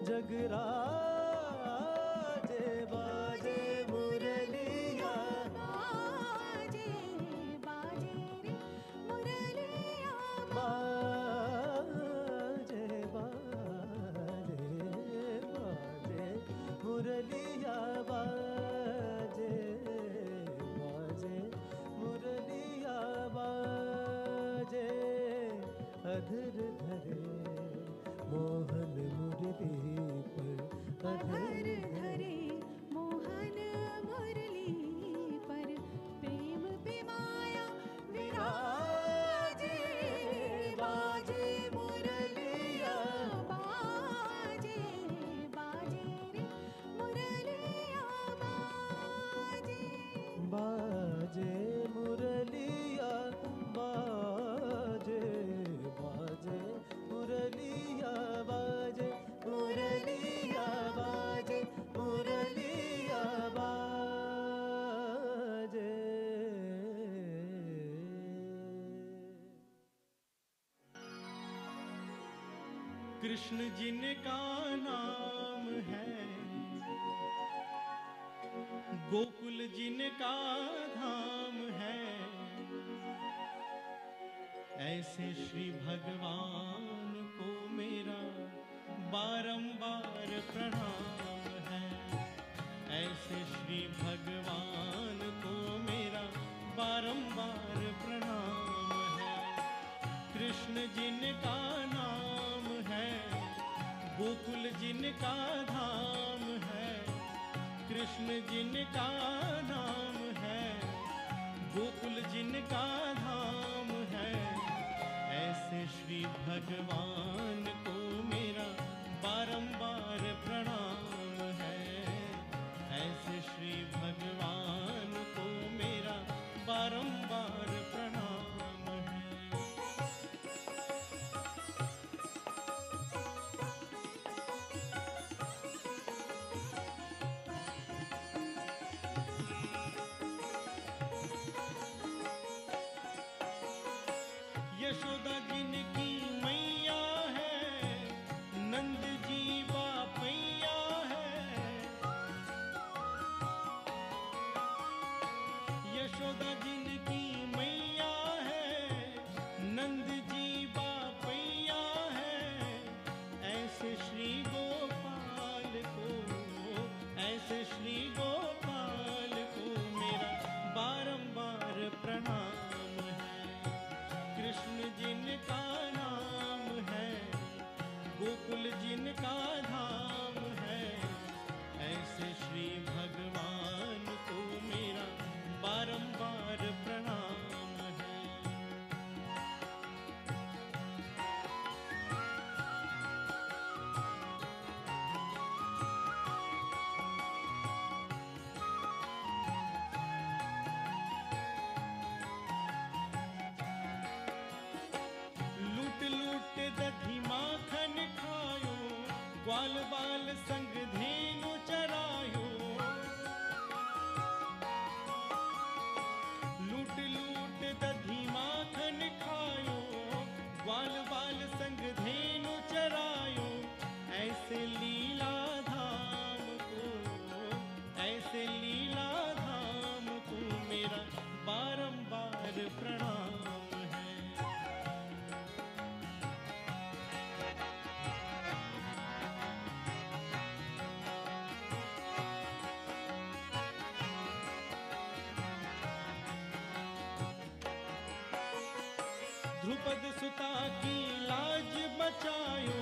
जगराजे बाजे मुरलिया बाजे बाजे रे मुरलिया बाजे बाजे बाजे मुरलिया बाजे बाजे मुरलिया बाजे अधर धरे मोहन मुरली पर अधर धरे मोहन मुरली पर प्रेम पे माया विराजे बाजे मुरलिया बाजे बाजे रे मुरलिया बाजे बाजे मुरलिया बाजे बाजे मुरलिया बाजे मुरलिया बाजे मुरलिया बाजे। कृष्ण जिनका नाम है, गोकुल जिनका धाम है, ऐसे श्री भगवान को मेरा बारंबार प्रणाम है। ऐसे श्री भगवान को मेरा बारंबार प्रणाम है। कृष्ण जिनका नाम है, गोकुल जिनका धाम है, कृष्ण जिनका नाम है, गोकुल जिनका धाम है, ऐसे श्री भगवान को मेरा बारंबार प्रणाम है। ऐसे श्री भगवान को मेरा बारंबार प्रणाम है। यशोदा जिनकी मैया है, नंद जी बापैया है। यशोदा जिनकी मैया है, नंद जी बापैया है, ऐसे श्री गोपाल को, ऐसे श्री गोपाल को मेरा बारंबार प्रणाम है। कृष्ण जिनका नाम है, गोकुल जिनका धाम है, ऐसे श्री भगवान को मेरा बारंबार प्रणाम है। लूट लूट दधी माखन खायो, ग्वाल बाल संग धेनु चरायो। लूट लूट दधी माखन खायो, ग्वाल बाल संग धेनु चरायो। ऐसे लीला धाम को, ऐसे लीला धाम को मेरा बारंबार प्रणाम है। द्रुपद सुता की लाज बचायो,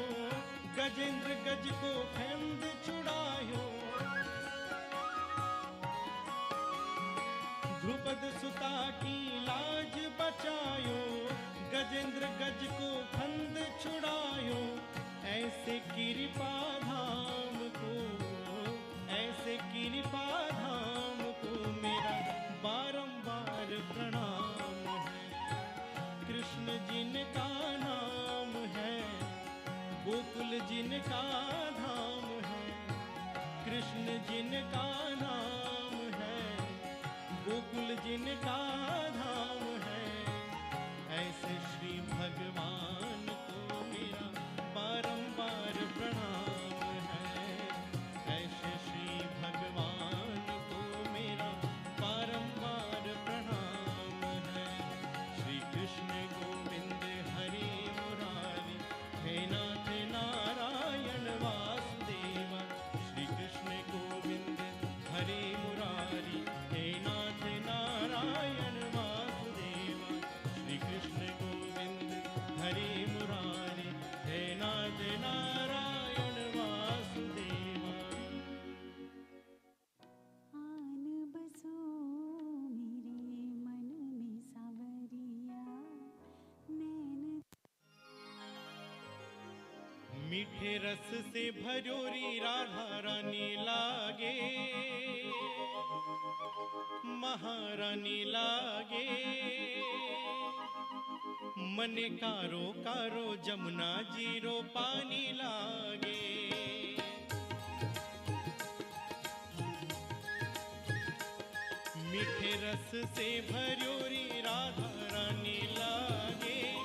गजेंद्र गज को फंद छुड़ायो। द्रुपद सुता की लाज बचायो, गजेंद्र गज को फंद छुड़ायो। ऐसे कृपा धाम को, ऐसे कृपा धाम को मेरा बारंबार प्रणाम है। कृष्ण जिनका नाम है, गोकुल जिनका धाम है, कृष्ण जिनका नाम है, गोकुल जिनका धाम है, ऐसे श्री भगवान को मेरा बारंबार प्रणाम है। मीठे रस से भर्योरी राधा रानी लागे, महारानी लागे। मने कारो कारो जमुना जीरो पानी लागे। मीठे रस से भर्योरी राधा रानी लागे,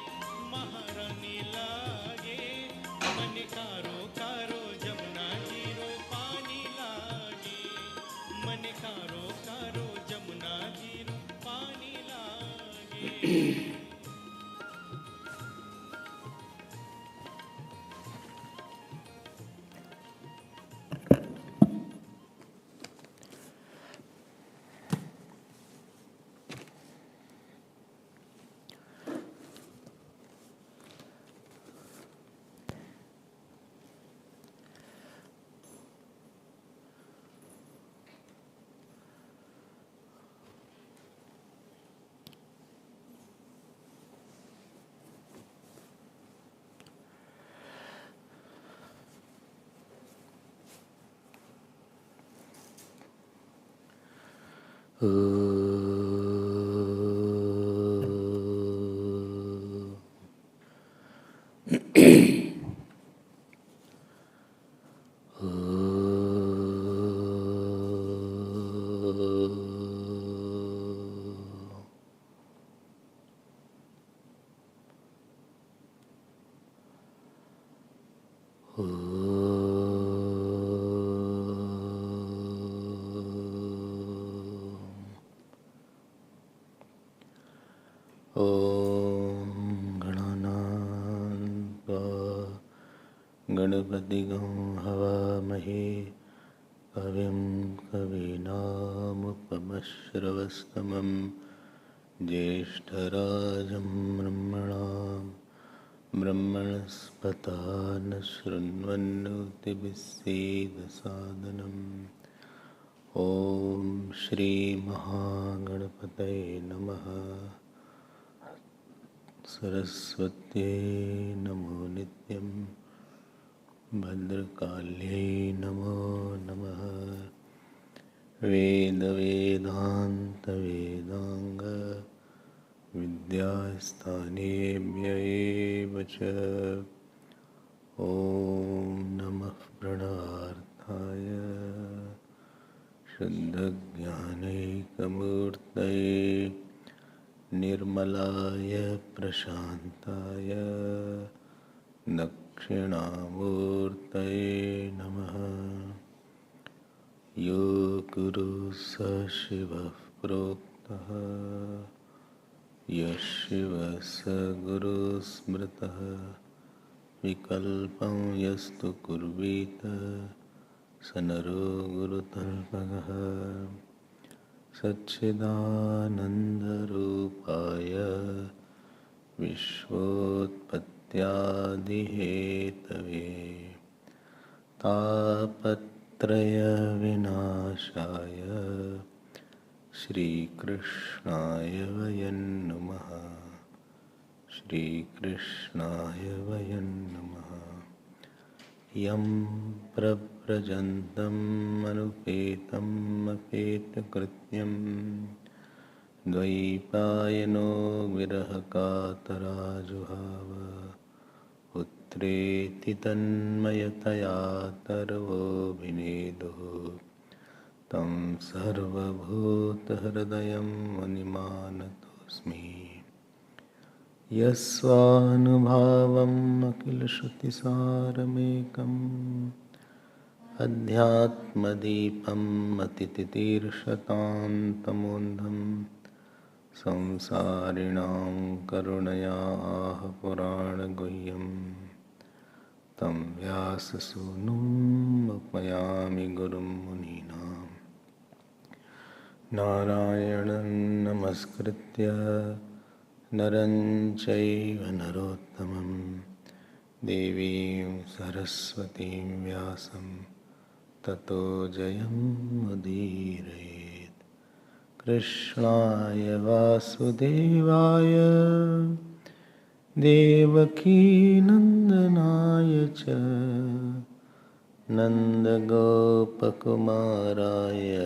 महारानी लागे। मन कारो कारो जमुना जीरो पानी लागे, मन कारो कारो जमुना जीरो पानी लागे। गणपतिगं हवामहे कविं कवीनामुपमश्रवस्तमं ज्येष्ठराजं ब्रह्मणां ब्रह्मणस्पता न शृण्वन्नोतिभिस्सीदसादनम्। ॐ श्रीमहागणपतये नमः। सरस्वत्यै नमो नित्यं, भद्रकाल्यै नमो नमः। वेदवेदान्तवेदाङ्ग विद्यास्थानेभ्य एव च। ॐ नमः प्रणवार्थाय शुद्धज्ञानैकमूर्तये निर्मलाय प्रशान्ताय दक्षिणामूर्तये नमः। यो गुरुः स शिवः प्रोक्तः, यः शिवः स गुरुः स्मृतः। विकल्पं यस्तु कुर्वीत स नरो गुरुतल्पगः। सच्चिदानन्दरूपाय विश्वोत्पत्त्यादिहेतवे तापत्रयविनाशाय श्रीकृष्णाय वयं नमः। श्रीकृष्णाय वयं नमः। यं प्रव्रजन्तम् अनुपेतम् अपेतकृत्यं द्वैपायनो विरहकातराजुहाव। पुत्रेति तन्मयतया तर्वोऽभिनेदुः तं सर्वभूतहृदयं मुनिमानतोऽस्मि। यस्वानुभावम् अखिलश्रुतिसारमेकम् अध्यात्मदीपम् अतितितीर्षतां तमोन्धं संसारिणां करुणया आह पुराणगुह्यं तं व्याससूनुम् उपयामि गुरुं मुनीनां। नारायणं नमस्कृत्य नरं चैव नरोत्तमं देवीं सरस्वतीं व्यासं ततो जयमुदीरयेत्। कृष्णाय वासुदेवाय देवकी नन्दनाय च नन्दगोपकुमाराय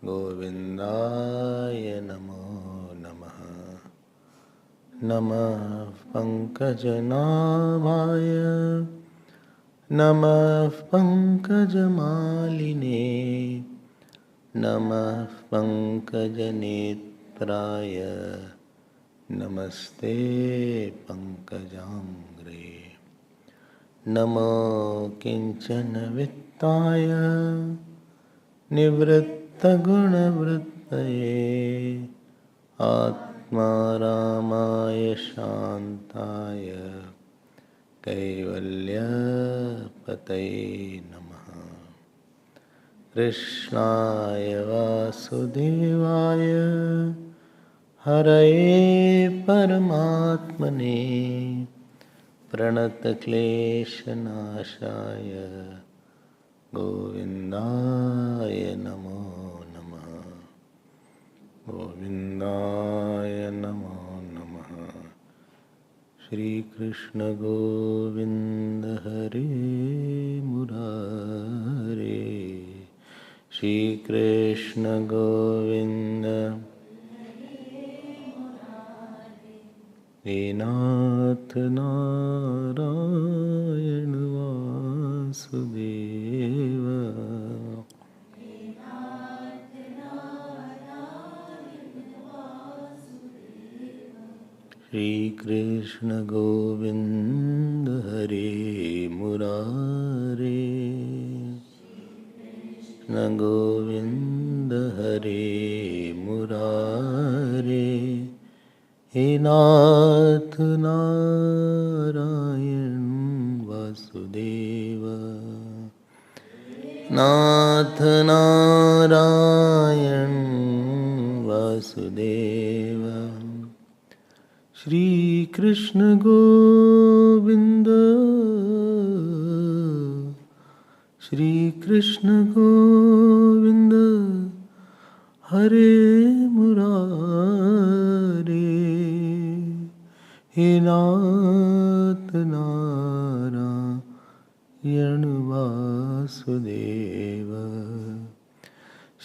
गोविन्दाय नमो नमः। नमः पङ्कजनाभाय नमः पङ्कजमालिने नमः पङ्कजनेत्राय नमस्ते पङ्कजाङ्घ्रे। नमो किञ्चनवित्ताय निवृत्तगुणवृत्तये आत्मारामाय शान्ताय कैवल्यपतये नमः। कृष्णाय वासुदेवाय हरये परमात्मने प्रणतक्लेशनाशाय गोविन्दाय नमो नमः। गोविन्दाय नमो नमः। श्रीकृष्ण गोविन्द हरे मुरारे श्रीकृष्ण गोविन्द हे नाथ नारायण वासुदेव। श्री कृष्ण गोविंद हरे मुरारे कृष्ण गोविंद हरे मुरारे हे नाथ नारायण वासुदेव। नाथ नारायण वासुदेव। श्री कृष्ण गोविंद श्री कृष्ण गोविंद हरे मुरारे हे नाथ नारायण वासुदेव।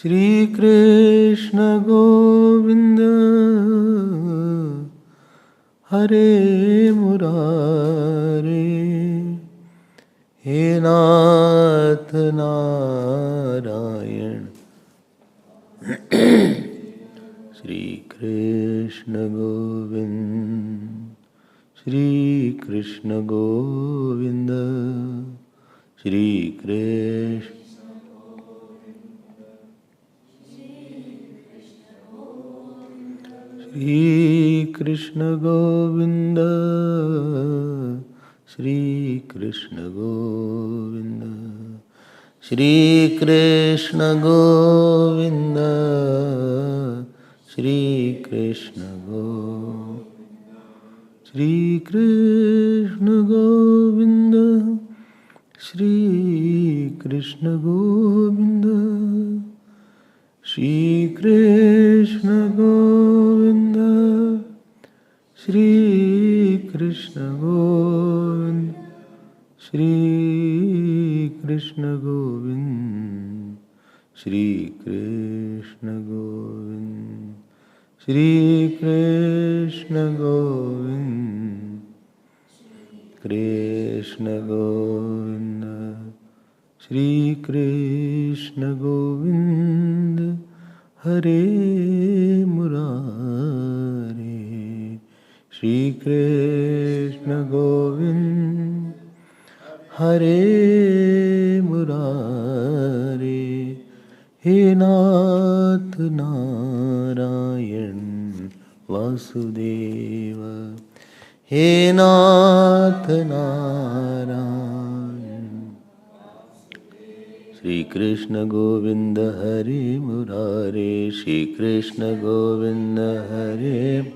श्री कृष्ण गोविंद हरे मुरारे हे नाथ नारायण। श्री कृष्ण गोविंद श्री कृष्ण गोविंद श्री कृष्ण श्री कृष्ण गोविंद श्री कृष्ण गोविंद श्री कृष्ण गोविंद श्री कृष्ण श्री कृष्ण गोविंद श्री कृष्ण गोविंद श्री कृष्ण गोविंद श्री कृष्ण गोविंद श्री कृष्ण गोविंद श्री कृष्ण गोविंद श्री कृष्ण गोविंद कृष्ण गोविंद श्री कृष्ण गोविंद हरे मुरारे श्री कृष्ण गोविंद हरे मुरारे हे नाथ नारायण वासुदेव। हे नाथ नारायण। श्री कृष्ण गोविंद हरे मुरारे श्री कृष्ण गोविंद हरे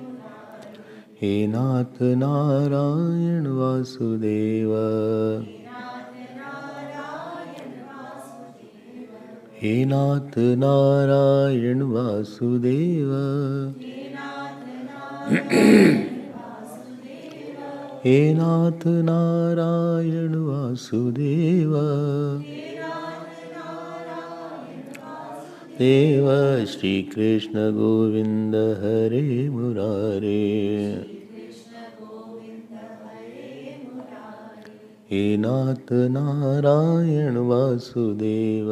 हे नाथ नारायण वासुदेव। हे नाथ नारायण वासुदेव। हे नाथ नारायण वासुदेव देव श्री कृष्ण गोविंद हरे मुरारे हे नाथ नारायण वासुदेव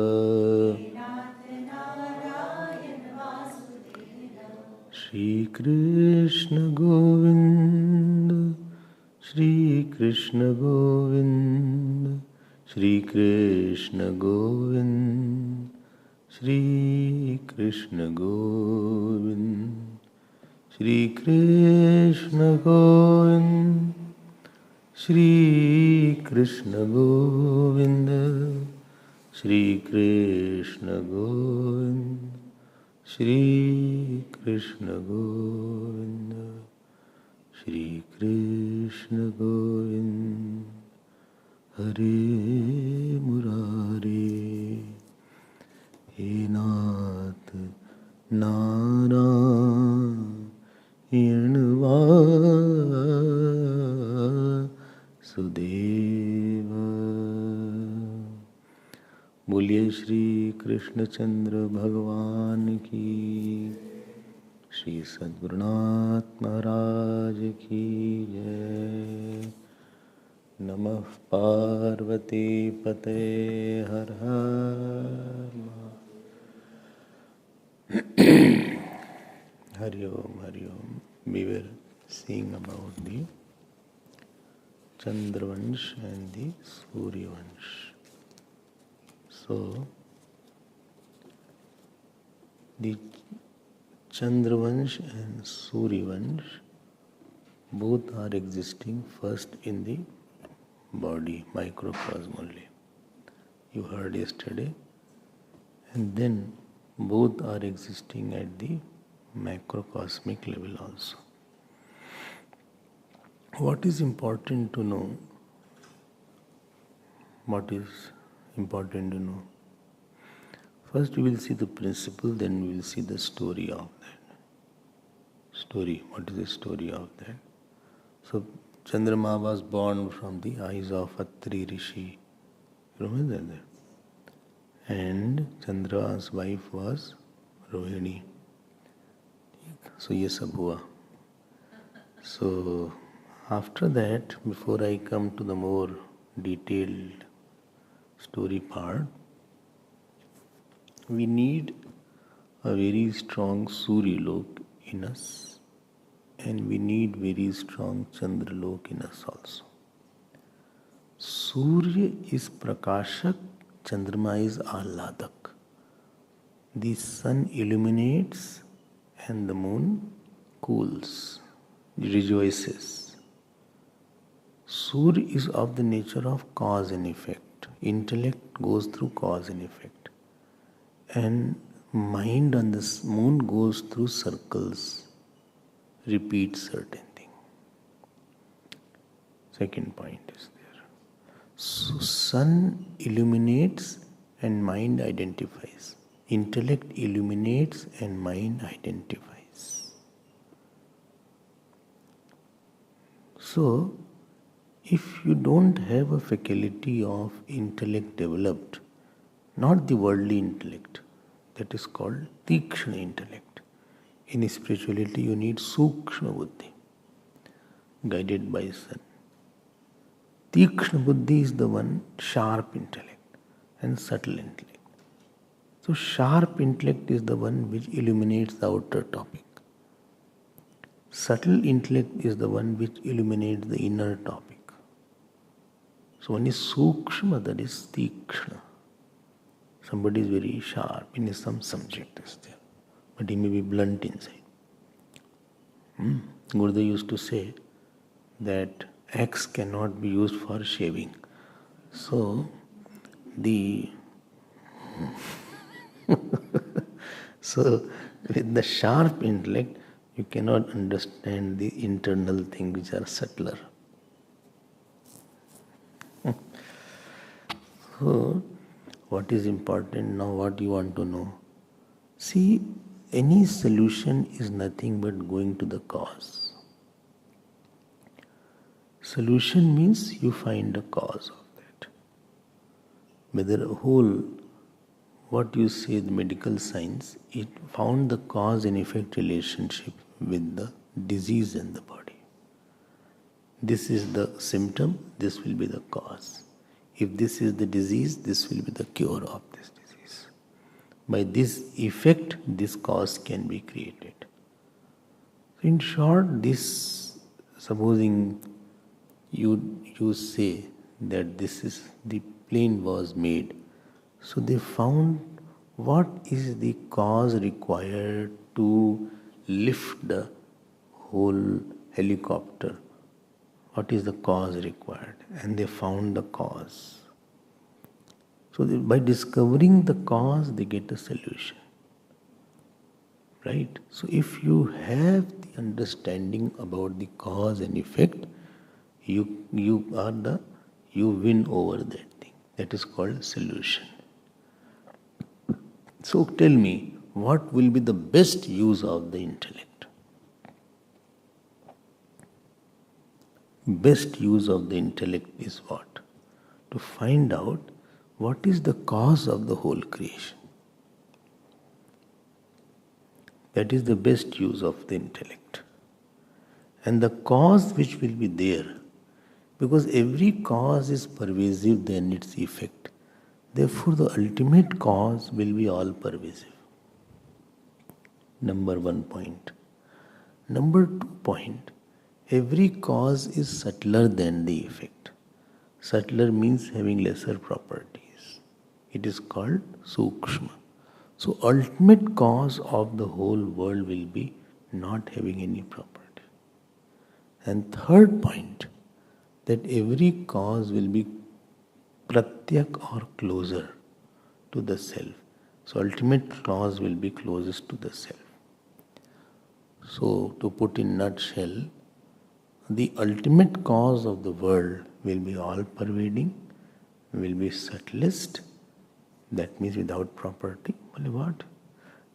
श्री कृष्ण गोविंद श्री कृष्ण गोविंद श्री कृष्ण गोविंद श्री कृष्ण गोविंद श्री कृष्ण गोविंद श्री कृष्ण गोविंद श्री कृष्ण गोविंद श्री कृष्ण गोविंद श्री कृष्ण गोविंद हरे मुरारे हे नाथ नारायण वासुदेव। बोलिए श्री कृष्णचंद्र भगवान की, श्री सद्गुरुनाथ महाराज की जय। नमः पार्वती पते हर हर Hari Om, Hari Om. We were seeing about the Chandravansh and the Suryavansh. So, the Chandravansh and Suryavansh both are existing first in the body, microcosm only. You heard yesterday. And then both are existing at the macrocosmic level also. What is important to know? What is important to know? First we will see the principle, then we will see the story of that. Story, what is the story of that? So Chandrama was born from the eyes of Atri Rishi. Remember that? And Chandra's wife was Rohini. So ये सब हुआ. So after that, before I come to the more detailed story part, we need a very strong Suryalok in us, and we need very strong Chandralok in us also. Surya is Prakashak, Chandrama is Ahladak. The sun illuminates and the moon cools, rejoices. Surya is of the nature of cause and effect. Intellect goes through cause and effect. And mind on the moon goes through circles, repeats certain thing. Second point is there. So sun illuminates and mind identifies. Intellect illuminates and mind identifies. So, if you don't have a faculty of intellect developed, not the worldly intellect, that is called Tikshna intellect. In spirituality, you need Sukshma Buddhi, guided by sun. Tikshna Buddhi is the one sharp intellect and subtle intellect. So sharp intellect is the one which illuminates the outer topic. Subtle intellect is the one which illuminates the inner topic. So one is Sukshma, that is Tikshna. Somebody is very sharp in some subject is there, but he may be blunt inside. Gurudev used to say that axe cannot be used for shaving. So so with the sharp intellect, you cannot understand the internal things which are subtler. So, what is important now, what you want to know? See, any solution is nothing but going to the cause. Solution means you find a cause of that. Whether a whole, what you say, the medical science, it found the cause and effect relationship with the disease in the body. This is the symptom, this will be the cause. If this is the disease, this will be the cure of this disease. By this effect, this cause can be created. In short, this, supposing you say that this is the plane was made, so they found what is the cause required to lift the whole helicopter. What is the cause required? And they found the cause. So by discovering the cause, they get a solution. Right? So if you have the understanding about the cause and effect, you win over that thing. That is called solution. So tell me, what will be the best use of the intellect? Best use of the intellect is what? To find out what is the cause of the whole creation. That is the best use of the intellect. And the cause which will be there, because every cause is pervasive than its effect. Therefore, the ultimate cause will be all pervasive. Number 1 point. Number 2 point. Every cause is subtler than the effect. Subtler means having lesser properties. It is called sukshma. So ultimate cause of the whole world will be not having any property. And third point, that every cause will be pratyak or closer to the self. So ultimate cause will be closest to the self. So to put in nutshell, the ultimate cause of the world will be all-pervading, will be subtlest, that means without property. What?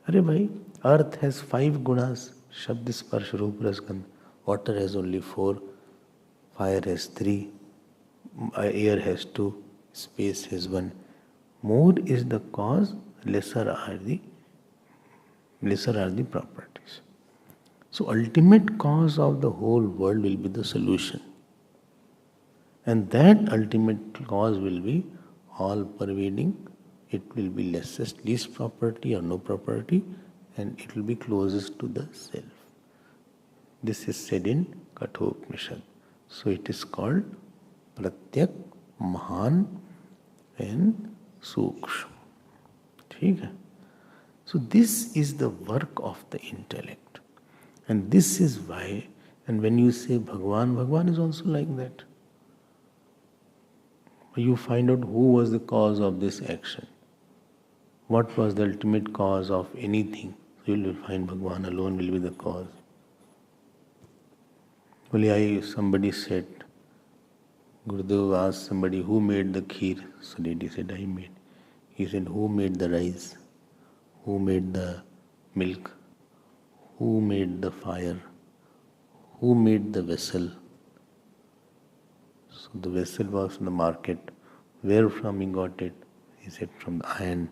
Arey bhai, earth has 5 gunas, Shabd, Sparsh, Roop, Ras, Gandh. Water has only 4, fire has 3, air has 2, space has 1. More is the cause, lesser are the properties. So ultimate cause of the whole world will be the solution. And that ultimate cause will be all-pervading. It will be least property or no property, and it will be closest to the self. This is said in Kathopanishad. So it is called Pratyak, Mahan and Sukshma. So this is the work of the intellect. And this is why, and when you say Bhagwan is also like that. You find out who was the cause of this action. What was the ultimate cause of anything. So you will find Bhagwan alone will be the cause. Somebody said, Gurudev asked somebody, who made the kheer? So lady said, I made. He said, who made the rice? Who made the milk? Who made the fire? Who made the vessel? So the vessel was in the market. Where from he got it? He said, from the iron.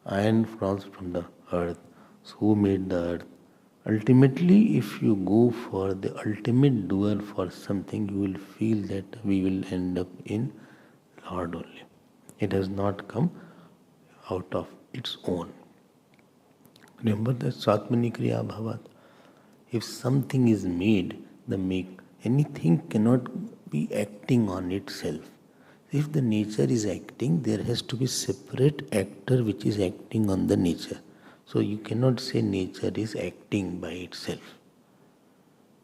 Iron falls from the earth. So who made the earth? Ultimately, if you go for the ultimate doer for something, you will feel that we will end up in Lord only. It has not come out of its own. Remember that Swatmani Kriya Bhavat. If something is made, anything cannot be acting on itself. If the nature is acting, there has to be separate actor which is acting on the nature. So you cannot say nature is acting by itself.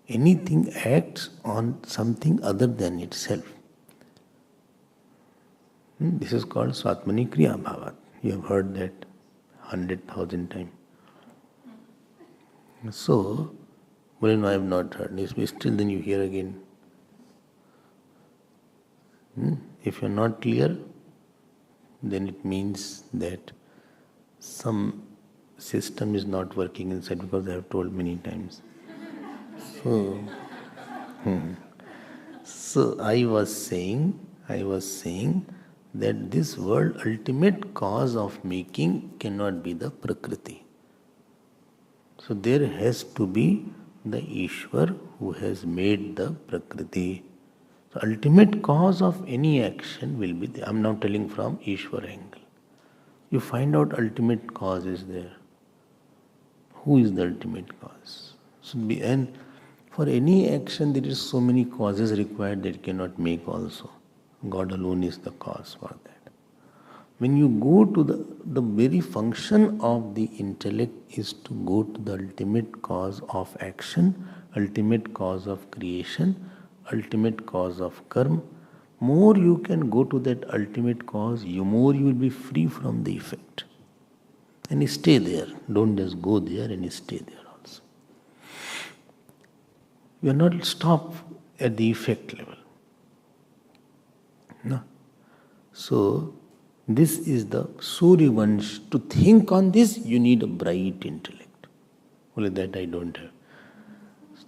Anything acts on something other than itself. This is called Swatmani Kriya Bhavat. You have heard that 100,000 times. So, no, I have not heard. Still then you hear again. If you are not clear, then it means that some system is not working inside, because I have told many times. So I was saying that this world ultimate cause of making cannot be the Prakriti. So there has to be the Ishwar who has made the Prakriti. So ultimate cause of any action will be there. I am now telling from Ishwar angle. You find out ultimate cause is there. Who is the ultimate cause? And for any action there is so many causes required that cannot make also. God alone is the cause for that. When you go to the very function of the intellect is to go to the ultimate cause of action, ultimate cause of creation, ultimate cause of karma. More you can go to that ultimate cause, more you will be free from the effect. And stay there. Don't just go there and stay there also. You are not stopped at the effect level. No. So, this is the Suryavansh. To think on this, you need a bright intellect. Only that I don't have.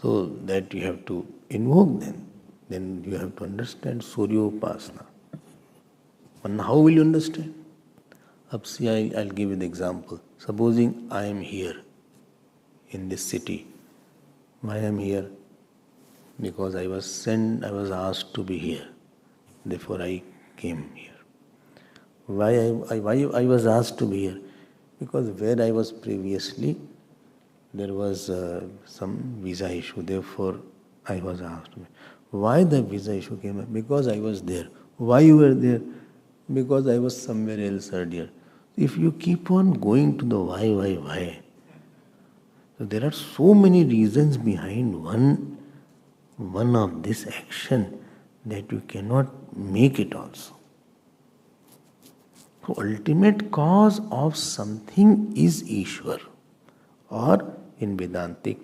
So, that you have to invoke then. Then you have to understand Suryopasana. And how will you understand? See, I'll give you the example. Supposing I am here in this city. Why I am here? Because I was asked to be here. Therefore I came here. Why I was asked to be here? Because where I was previously, there was some visa issue. Therefore I was asked to be. Why the visa issue came up? Because I was there. Why you were there? Because I was somewhere else earlier. If you keep on going to the why, so there are so many reasons behind one of this action that you cannot make it also. So ultimate cause of something is Ishwar, or in Vedantic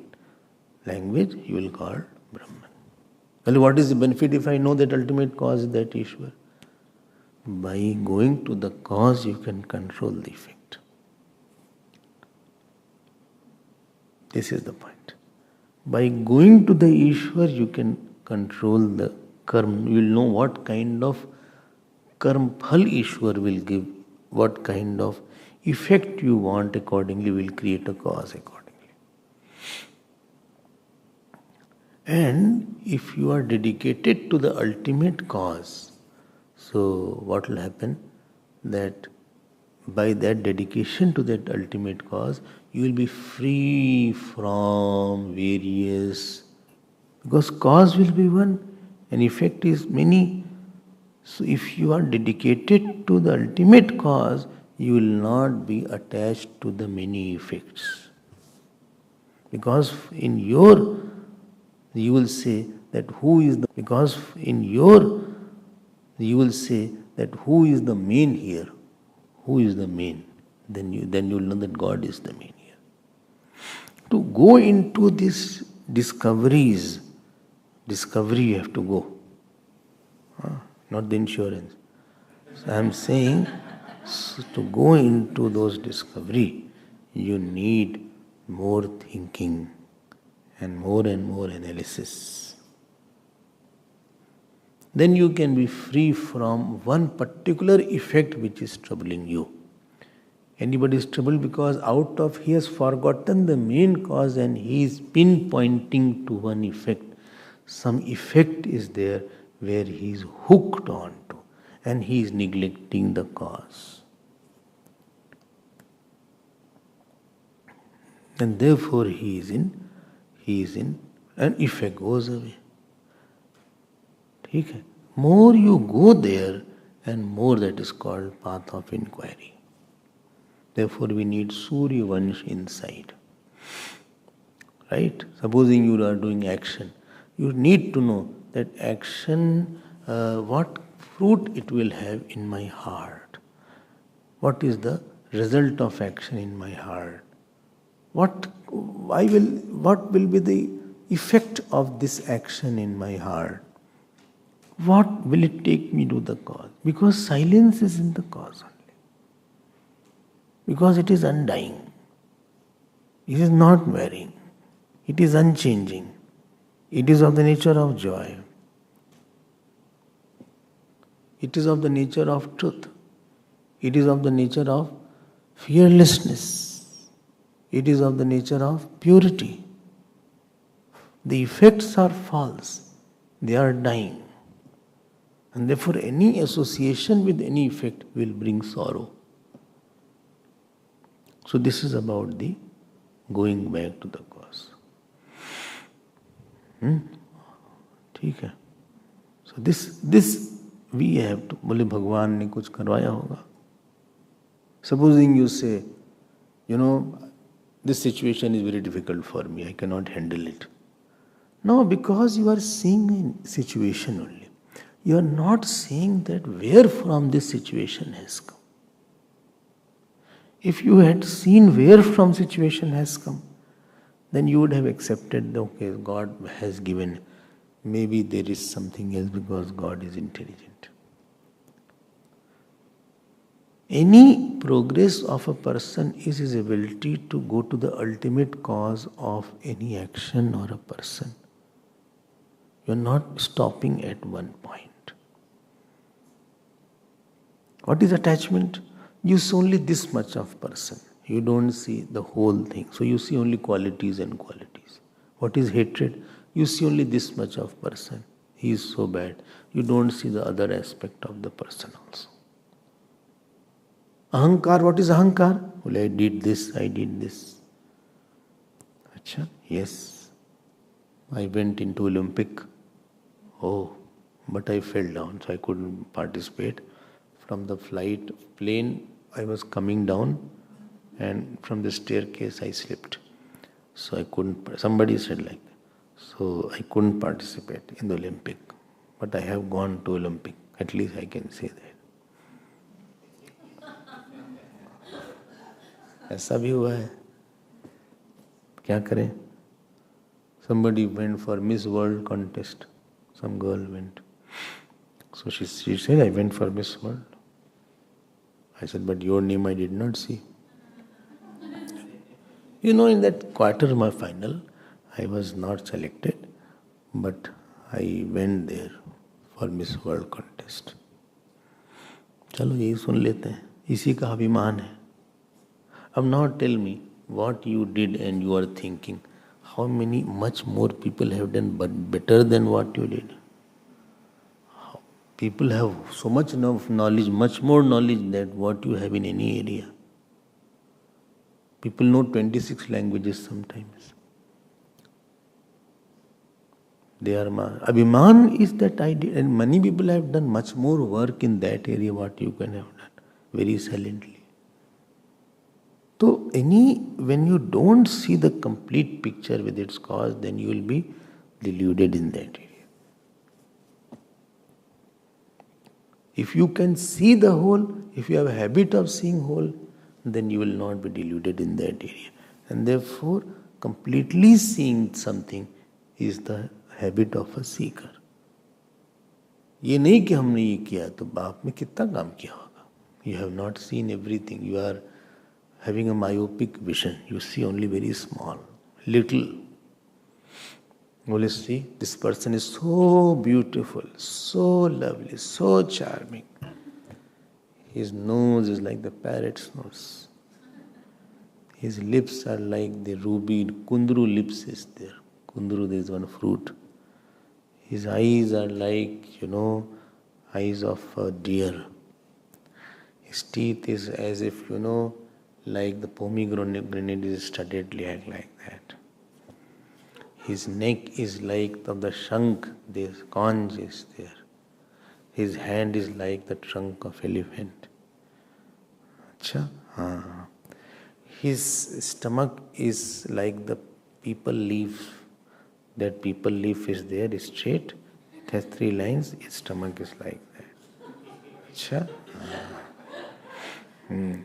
language you will call Brahman. Well, what is the benefit if I know that ultimate cause is that Ishwar? By going to the cause, you can control the effect. This is the point. By going to the Ishwar, you can control the karma. You will know what kind of karma phal Ishwar will give, what kind of effect you want accordingly, will create a cause accordingly. And if you are dedicated to the ultimate cause, so what will happen? That by that dedication to that ultimate cause, you will be free from various, because cause will be one and effect is many. So if you are dedicated to the ultimate cause, you will not be attached to the many effects. Because in your, you will say that who is the, because in your, you will say that who is the main here? Who is the main? Then you will know that God is the main here. To go into these discoveries, you have to go. Not the insurance. So I am saying, so to go into those discovery, you need more thinking and more analysis. Then you can be free from one particular effect which is troubling you. Anybody is troubled because out of he has forgotten the main cause and he is pinpointing to one effect. Some effect is there where he is hooked on to and he is neglecting the cause. And therefore he is in, and effect goes away. Okay. More you go there and more that is called path of inquiry. Therefore we need Suryavansh inside. Right? Supposing you are doing action, you need to know that action, what fruit it will have in my heart. What is the result of action in my heart? What will be the effect of this action in my heart? What will it take me to the cause? Because silence is in the cause only. Because it is undying. It is not varying. It is unchanging. It is of the nature of joy. It is of the nature of truth. It is of the nature of fearlessness. It is of the nature of purity. The effects are false. They are dying. And therefore any association with any effect will bring sorrow. So this is about the going back to the cause. ठीक है. So this we have to. बोले भगवान ने कुछ करवाया होगा. Supposing you say, this situation is very difficult for me, I cannot handle it. No, because you are seeing a situation only. You are not saying that where from this situation has come. If you had seen where from situation has come, then you would have accepted, okay, God has given. Maybe there is something else because God is intelligent. Any progress of a person is his ability to go to the ultimate cause of any action or a person. You are not stopping at one point. What is attachment? You see only this much of person. You don't see the whole thing. So you see only qualities and qualities. What is hatred? You see only this much of person. He is so bad. You don't see the other aspect of the person also. Ahankar, what is ahankar? Well, I did this, I did this. Achha, yes. I went into Olympic. Oh, but I fell down, so I couldn't participate. From the plane, I was coming down, and from the staircase I slipped. So I couldn't, somebody said like that. So I couldn't participate in the Olympic. But I have gone to Olympic. At least I can say that. ऐसा भी हुआ है. क्या करें? Somebody went for Miss World contest. Some girl went. So she said, I went for Miss World. I said, but your name I did not see. In that quarter-final, I was not selected, but I went there for Miss World contest. चलो यही सुन लेते हैं. इसी का अभिमान है. अब now tell me what you did and you are thinking. How much more people have done but better than what you did? People have so much enough knowledge, much more knowledge than what you have in any area. People know 26 languages sometimes. They are Abhiman is that I did, and many people have done much more work in that area what you can have done, very silently. So when you don't see the complete picture with its cause, then you will be deluded in that area. If you can see the whole, if you have a habit of seeing whole, then you will not be deluded in that area. And therefore, completely seeing something is the habit of a seeker. ये नहीं कि हमने ये किया तो बाप में कितना काम किया होगा. You have not seen everything. You are having a myopic vision. You see only very small, little. Well, see, this person is so beautiful, so lovely, so charming. His nose is like the parrot's nose. His lips are like the ruby. Kundru lips is there. Kundru, there is one fruit. His eyes are like, eyes of a deer. His teeth is as if, like the pomegranate is studded like that. His neck is like of the shank, the conch is there. His hand is like the trunk of elephant. Achha? Haan. His stomach is like the people leaf. That people leaf is there, is straight. It has 3 lines. His stomach is like that. Achha? Haan.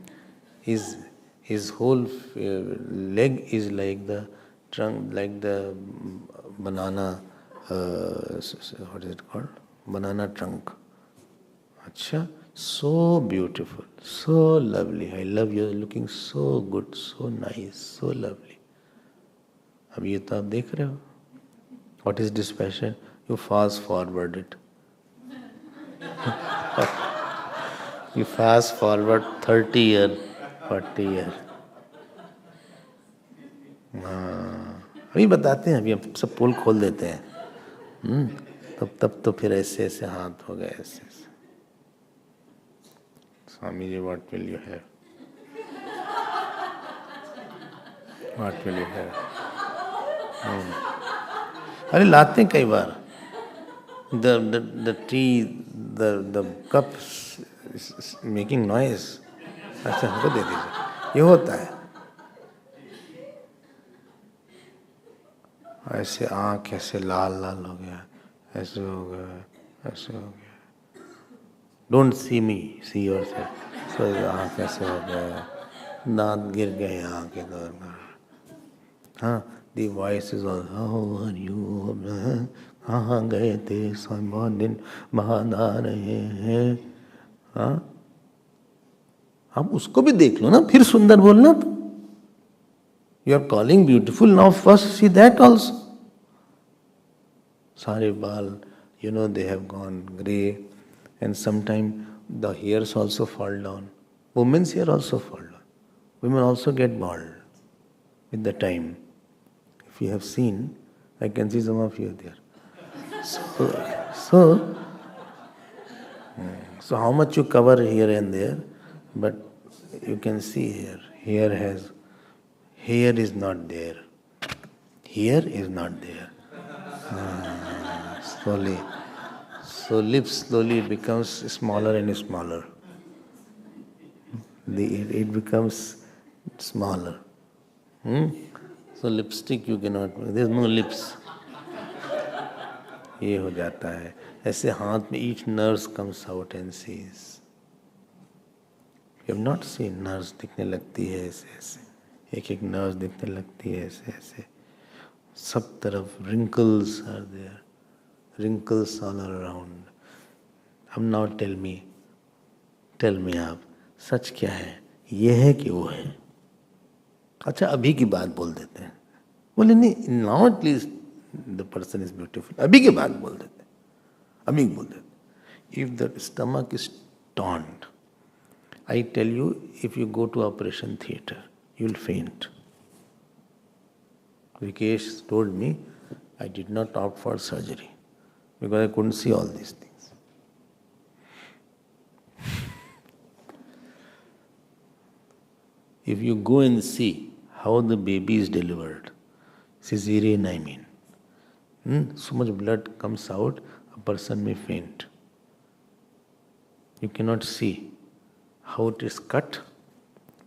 His whole leg is like the trunk, like the banana, what is it called? Banana trunk. Achha, so beautiful, so lovely. I love you, looking so good, so nice, so lovely. अब ये तो आप देख रहे हो. What is dispassion? You fast forward it. You fast forward 30 year, 40 year. अभी बताते हैं, अभी हम सब पोल खोल देते हैं. तब तो फिर ऐसे ऐसे हाथ हो गए, ऐसे ऐसे. Swami ji, what will you have? What will you have? अरे लाते हैं कई बार. The tea, the cup is making noise. अच्छा हमको दे दीजिए. ये होता है. ऐसे आँख ऐसे लाल लाल हो गया, ऐसे हो गया, ऐसे हो गया. Don't see me, see yourself. सो आँख ऐसे हो गया, दांत गिर गए आँख के दौर में. हाँ, the voice is all how are you, कहाँ गए थे, बहुत दिन बाद आ रहे हैं. हाँ, आप उसको भी देख लो ना, फिर सुंदर बोलना. तो you are calling beautiful, now first see that also. सारे बाल, they have gone grey, and sometimes the hairs also fall down. Women's hair also fall down. Women also get bald with the time. If you have seen, I can see some of you there. So how much you cover here and there, but you can see here, hair is not there. Here is not there. Slowly. So lips slowly becomes smaller and smaller. It becomes smaller. So lipstick you cannot, there is no lips. ये हो जाता है. ऐसे हाथ में each nerve comes out and sees. You have not seen nerves दिखने लगती है ऐसे ऐसे. एक एक nerves दिखने लगती है ऐसे ऐसे. सब तरफ wrinkles are there. Wrinkles all around. अब now tell me आप, सच क्या है? ये है कि वो है? अच्छा अभी की बात बोल देते हैं. बोले नहीं, now at least the person is beautiful. अभी की बात बोल देते हैं. अभी बोल देते हैं. If the stomach is taunt, I tell you, if you go to operation theatre, you will faint. Vikesh told me, I did not opt for surgery because I couldn't see all these things. If you go and see how the baby is delivered, cesarean I mean, so much blood comes out, a person may faint. You cannot see how it is cut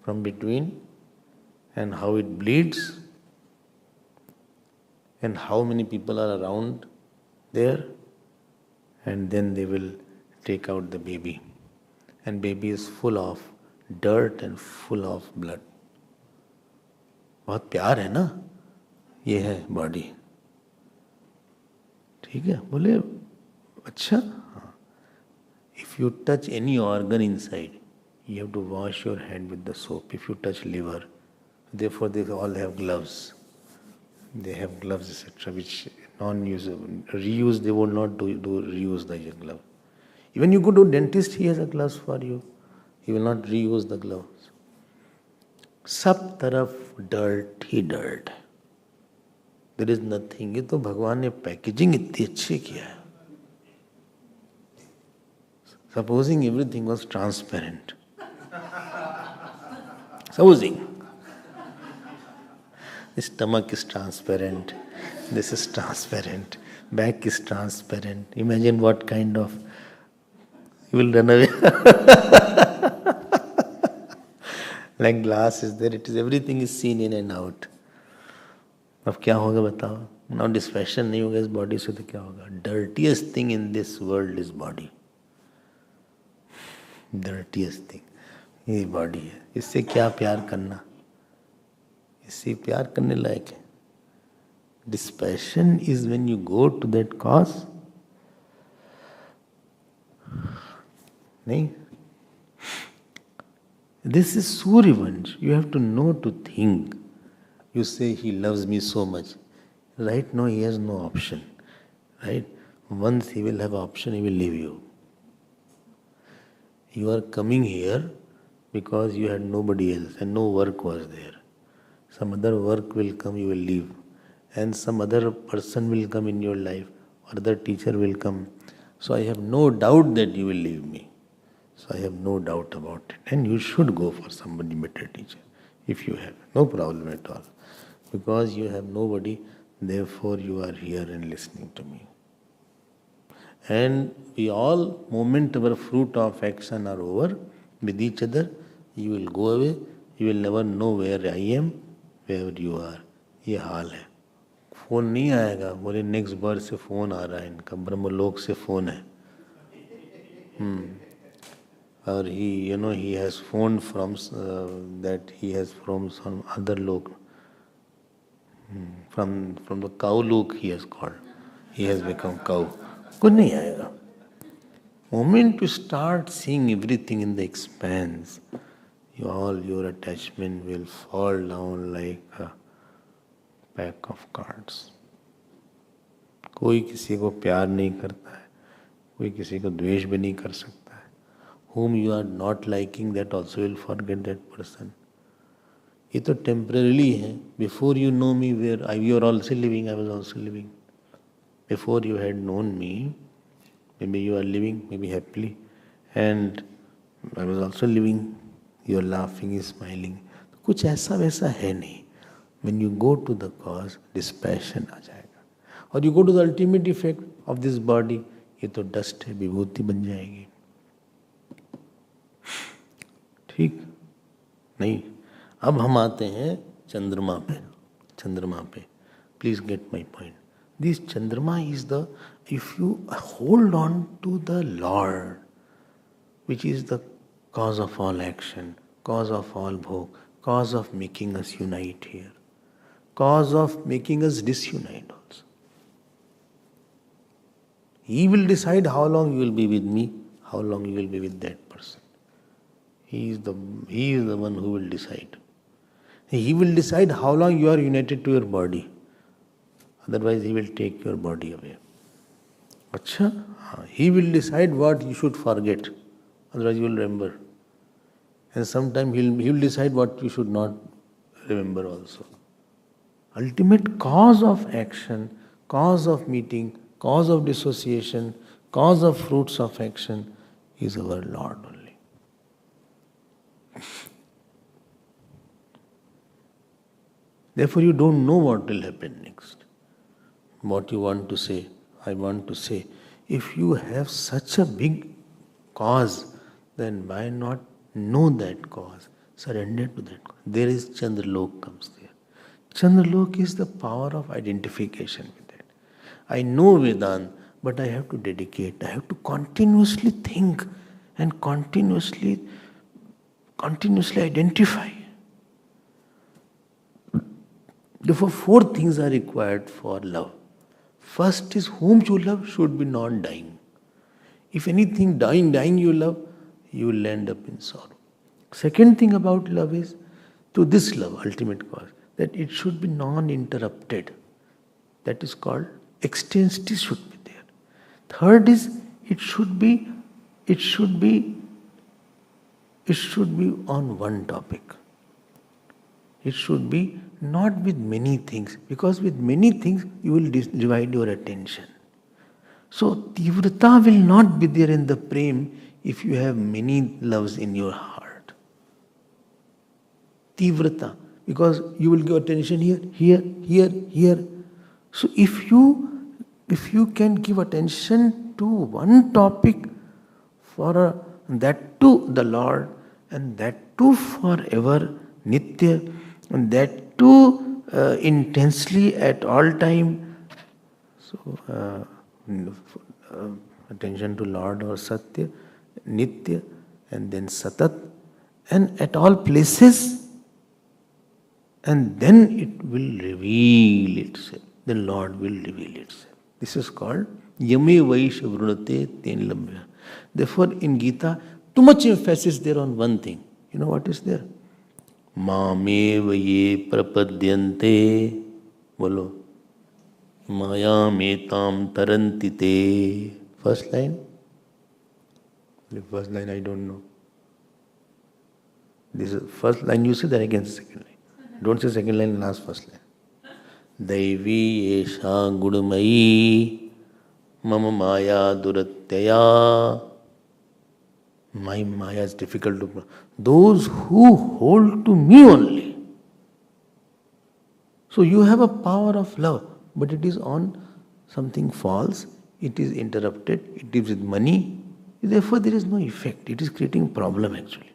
from between and how it bleeds and how many people are around there, and then they will take out the baby. And baby is full of dirt and full of blood. बहुत प्यार है ना, ये है body. ठीक है, बोले अच्छा. If you touch any organ inside, you have to wash your hand with the soap. If you touch liver, therefore they all have gloves. They have gloves, etc., which non-usable. Reuse, they will not do reuse the glove. Even you go to dentist, he has a gloves for you. He will not reuse the gloves. सब तरफ dirt he dirt. There is nothing. ये तो भगवान ने packaging इतनी अच्छी किया है. Supposing everything was transparent. Supposing. The stomach is transparent. This is transparent. Back is transparent. Imagine what kind of... You will run away. Like glass is there. It is everything is seen in and out. अब क्या होगा बताओ? Now distraction नहीं होगा इस body से तो क्या होगा? Dirtiest thing in this world is body. Dirtiest thing. ये body है. इससे क्या प्यार करना? इससे प्यार करने लायक है. Dispassion is when you go to that cause. नहीं. This is Suryavansh. You have to know to think. You say he loves me so much. Right now he has no option. Right? Once he will have option, he will leave you. You are coming here because you had nobody else and no work was there. Some other work will come, you will leave. And some other person will come in your life, or other teacher will come. So I have no doubt that you will leave me. So I have no doubt about it. And you should go for somebody better teacher if you have. No problem at all. Because you have nobody, therefore you are here and listening to me. And we all, moment our fruit of action are over with each other, you will go away, you will never know where I am, wherever you are. ये हाल है. Phone नहीं आएगा, बोले next birth से phone आ रहा है इनका, ब्रह्मलोक से फोन है. Or he has phone from that he has from some other lok. From the cow lok he has called. He has become cow. कुछ नहीं आएगा. Moment you start seeing everything in the expanse, all your attachment will fall down like a pack of cards. कोई किसी को प्यार नहीं करता है, कोई किसी को द्वेष भी नहीं कर सकता है. Whom you are not liking, that also will forget that person. ये तो temporarily है. Before you know me, where you are also living, I was also living. Before you had known me, maybe you are living, maybe happily, and I was also living. You are laughing, you are smiling. कुछ ऐसा वैसा है नहीं. When you go to the cause, dispassion आ जाएगा. और you go to the ultimate effect of this body, ये तो dust है, विभूति बन जाएगी. ठीक नहीं. अब हम आते हैं चंद्रमा पे. चंद्रमा पे. Please get my point. This Chandrama is the, if you hold on to the Lord, which is the cause of all action, cause of all bhog, cause of making us unite here, cause of making us disunite also. He will decide how long you will be with me, how long you will be with that person. He is the one who will decide. He will decide how long you are united to your body. Otherwise, he will take your body away. Achha? He will decide what you should forget. Otherwise, you will remember. And sometimes he will decide what you should not remember also. Ultimate cause of action, cause of meeting, cause of dissociation, cause of fruits of action is our Lord only. Therefore, you don't know what will happen next. What you want to say, I want to say, if you have such a big cause, then why not know that cause, surrender to that cause. There is Chandralok comes there. Chandralok is the power of identification with that. I know Vedanta, but I have to dedicate, I have to continuously think and continuously identify. Therefore, 4 things are required for love. First is whom you love should be non-dying. If anything dying you love, you will end up in sorrow. Second thing about love is, to this love, ultimate cause, that it should be non-interrupted. That is called extensity should be there. Third is, it should be on one topic. It should be not with many things, because with many things you will divide your attention. So tivrata will not be there in the prem if you have many loves in your heart. Tivrata, because you will give attention here. So if you can give attention to one topic for that to the Lord, and that too forever, nitya, and that too intensely at all time. So attention to Lord or Satya, Nitya, and then Satat, and at all places, and then it will reveal itself. The Lord will reveal itself. This is called Yame Vaisha Vrunate Ten Lambhya. Therefore, in Gita, too much emphasis there on one thing. You know what is there? Mamev ye prapadyante, bolo, maya metam tarantite. First line. The first line I don't know. This is first line you say, then again second line. Don't say second line and ask first line. Daivi esha gudmayi mama maya duratyaya. My maya is difficult to. Those who hold to me only. So you have a power of love, but it is on something false, it is interrupted, it deals with money, therefore there is no effect. It is creating problem actually.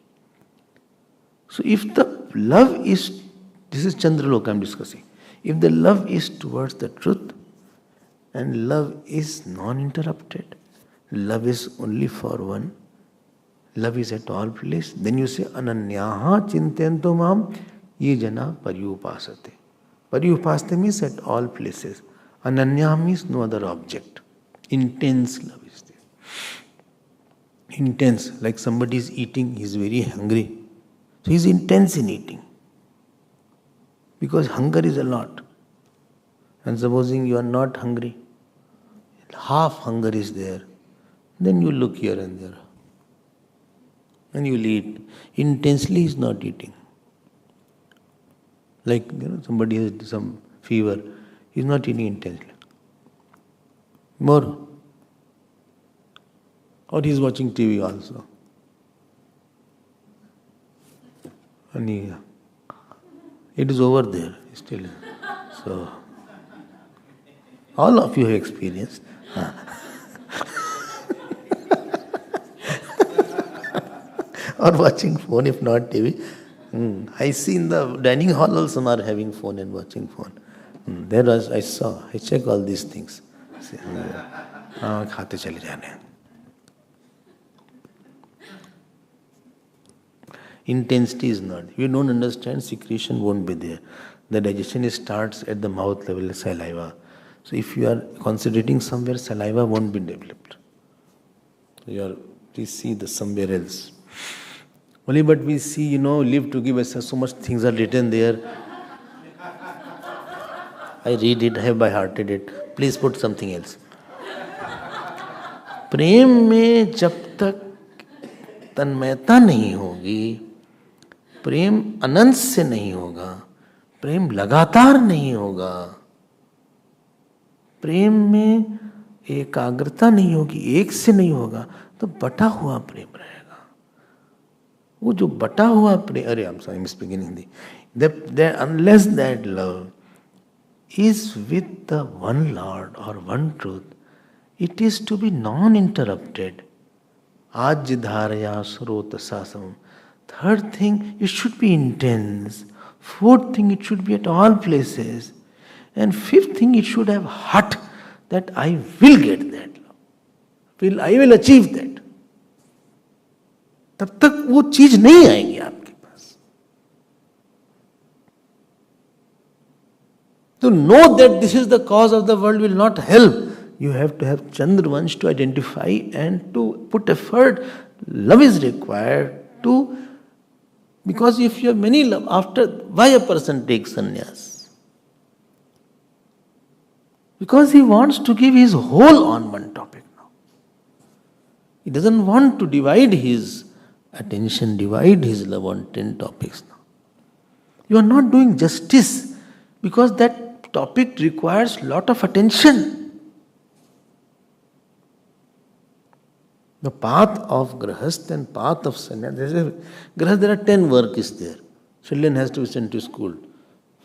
So if the love is, this is Chandraloka I am discussing, if the love is towards the truth and love is non-interrupted, love is only for one, love is at all places, then you say ananyaha chintayanto mam ye jana paryupasate. Paryupasate means at all places. Ananya means no other object. Intense love is there. Intense, like somebody is eating, he is very hungry. So he is intense in eating. Because hunger is a lot. And supposing you are not hungry, half hunger is there, then you look here and there. And you will eat. Intensely he is not eating. Like somebody has some fever, he is not eating intensely. More. Or he is watching TV also. And it is over there still. So, all of you have experienced. Or watching phone, if not TV. I see in the dining hall also some are having phone and watching phone. There was, I check all these things. खाते चले जाने. Intensity is not. If you don't understand, secretion won't be there. The digestion starts at the mouth level, saliva. So if you are concentrating somewhere, saliva won't be developed. Please see the somewhere else. Only but we see, live to give us so much things are written there. I read it, I have by hearted it. Please put something else. प्रेम में जब तक तन्मयता नहीं होगी, प्रेम अनंत से नहीं होगा, प्रेम लगातार नहीं होगा, प्रेम में एकाग्रता नहीं होगी, एक से नहीं होगा, तो बटा हुआ प्रेम रहेगा. वो जो बटा हुआ प्रेम, अरे I'm sorry, I'm speaking Hindi. Unless that love is with the one Lord or one truth, it is to be non-interrupted. Ajidharaya srota sasam. Third thing, it should be intense. Fourth thing, it should be at all places. And fifth thing, it should have heart that I will get that love. I will achieve that. तब तक वो चीज नहीं आएगी आपके पास. To know that this is the cause of the world will not help. You have to have Chandravansh to identify and to put effort. Love is required to, because if you have many love, why a person takes sannyas? Because he wants to give his whole on one topic now. He doesn't want to divide his attention, divide his love on 10 topics now. You are not doing justice because that topic requires lot of attention. The path of Grahast and path of Sannyas. Grahast, there are 10 work is there. Children has to be sent to school.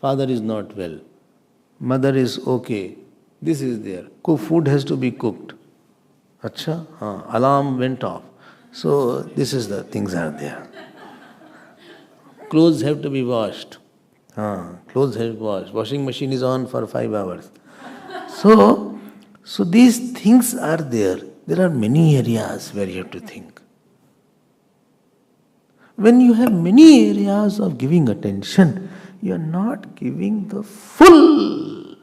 Father is not well. Mother is okay. This is there. Food has to be cooked. Acha? Alarm went off. So this is the things are there. Clothes have to be washed. Clothes have to be washed. Washing machine is on for 5 hours. So these things are there. There are many areas where you have to think. When you have many areas of giving attention, you are not giving the full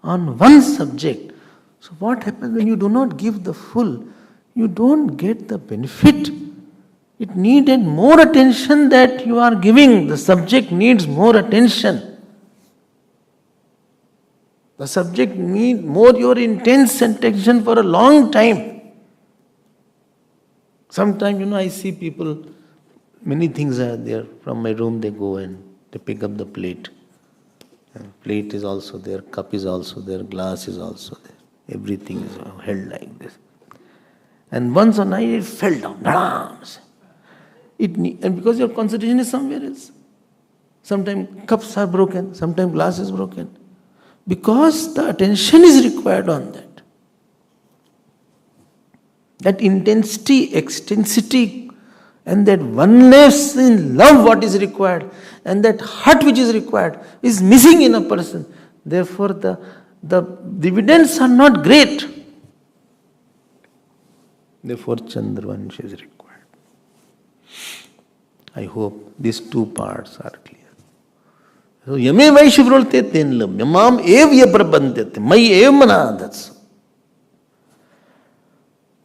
on one subject. So what happens when you do not give the full? You don't get the benefit. It needed more attention that you are giving. The subject needs more attention. The subject needs more your intense attention for a long time. Sometimes, I see people, many things are there. From my room they go and they pick up the plate. Plate is also there, cup is also there, glass is also there. Everything is held like this. And once a night it fell down. Dhadam! And because your concentration is somewhere else. Sometimes cups are broken, sometimes glass is broken. Because the attention is required on that. That intensity, extensity, and that oneness in love what is required, and that heart which is required is missing in a person. Therefore the dividends are not great. Therefore Chandravansh is required. I hope these two parts are clear. So yame vaishvrolte ten lam yamam ev ye prabantyate mai ev manadats.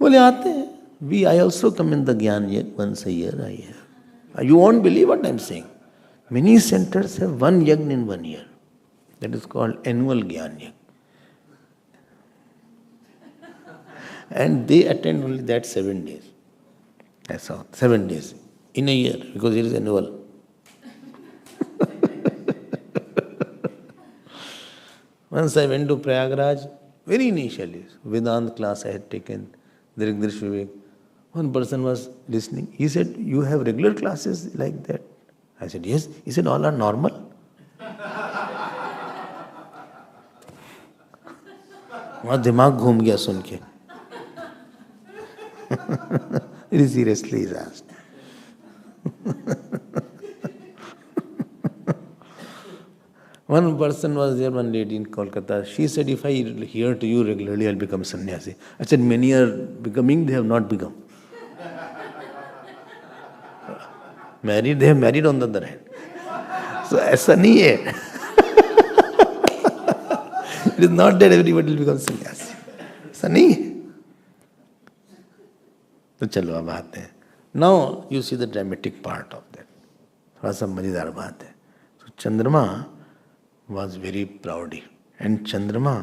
बोले आते हैं. I also come in the Gyan Yag once a year. I have. You won't believe what I am saying. Many centers have one yagn in 1 year. That is called annual Gyan Yag. And they attend only that 7 days. That's all. 7 days in a year, because it is annual. Once I went to Prayagraj, very initially, Vedant class I had taken, Dirigdrish Vivek. One person was listening. He said, "You have regular classes like that?" I said, "Yes." He said, "All are normal?" वहाँ दिमाग घूम गया सुन के. Very seriously he asked. One person was there, one lady in Kolkata. She said, "If I hear to you regularly, I'll become sannyasi." I said, "Many are becoming, they have not become." Married, they have married on the other hand. So ऐसा नहीं है. It is not that everybody will become sannyasi. ऐसा नहीं है. तो चलो अब आते हैं. Now you see the dramatic part of that. थोड़ा सा मजेदार बात है. So Chandrama was very proudy, and Chandrama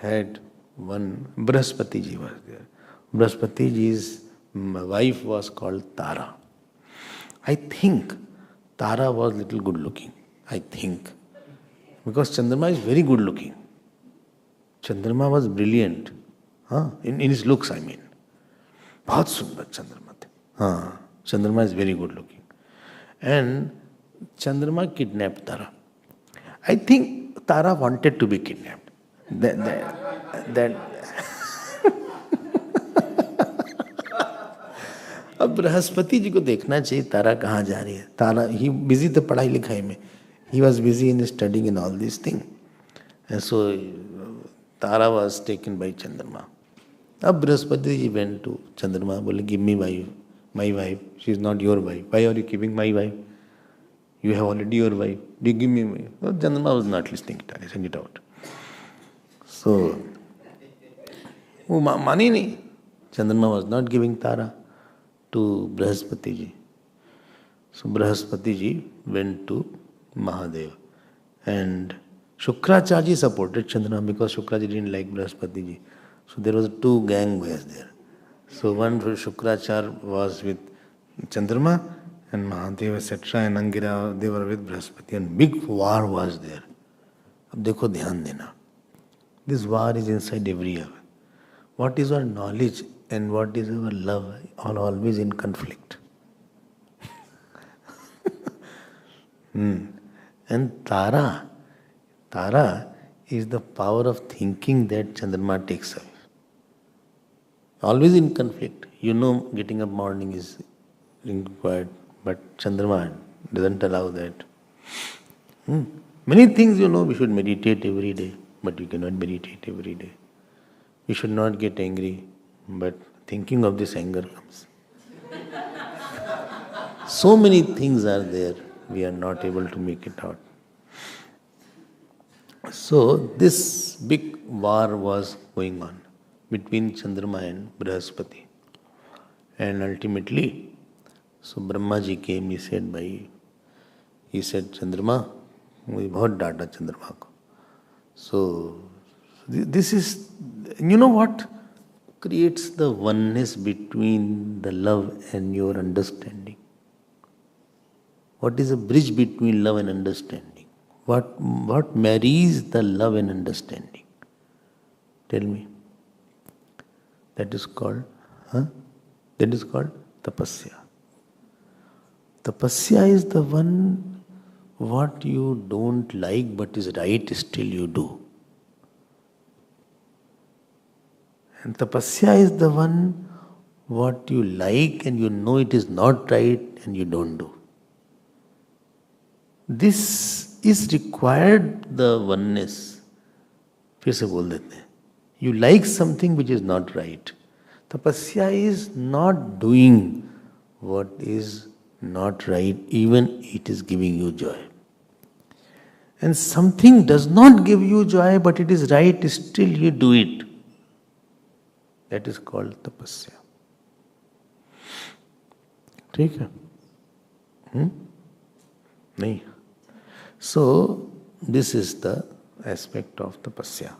had one. Brahaspati ji was there. Brahaspati ji's wife was called Tara. I think Tara was little good looking. I think. Because Chandrama is very good looking. Chandrama was brilliant. In his looks, I mean. बहुत सुंदर चंद्रमा थे. Chandrama is very good looking. And Chandrama kidnapped Tara. I think Tara wanted to be kidnapped. That अब बृहस्पति जी को देखना चाहिए तारा कहाँ जा रही है. तारा ही बिजी थे पढ़ाई लिखाई में. He was busy in studying and all these things. And so Tara was taken by Chandrama. अब Brihaspati ji went to Chandrama, बोले, "Give me my wife. She is not your wife. Why are you keeping my wife? You have already your wife. Do you give me my?" Well, Chandrama was not listening to her. Send it out. So वो मानी नहीं. Chandrama was not giving Tara to Brahaspati ji. So Brahaspati ji went to Mahadev, and Shukracharya ji supported Chandrama because Shukracharya didn't like Brahaspati ji. So there was 2 gangways there. So one for Shukracharya was with Chandrama, and Mahadev etc. and Angira, they were with Brahaspati, and big war was there. अब देखो ध्यान देना. This war is inside every hour. What is our knowledge and what is our love are always in conflict. And Tara is the power of thinking that Chandrama takes away. Always in conflict. Getting up morning is required, but Chandrama doesn't allow that. Many things we should meditate every day, but we cannot meditate every day. We should not get angry, but thinking of this anger comes. So many things are there, we are not able to make it out. So this big war was going on between Chandrama and Brahaspati. And ultimately, so Brahma ji came, he said, Chandrama, मुझे बहुत डांटा चंद्रमा को. So this is, what? creates the oneness between the love and your understanding? What is a bridge between love and understanding? What marries the love and understanding? Tell me. That is called, That is called tapasya. Tapasya is the one what you don't like but is right, still you do. And tapasya is the one what you like and you know it is not right and you don't do. This is required the oneness. फिर से बोल देते हैं. You like something which is not right. Tapasya is not doing what is not right, even it is giving you joy. And something does not give you joy, but it is right, still you do it. That is called tapasya. ठीक है? नहीं. So, this is the aspect of tapasya.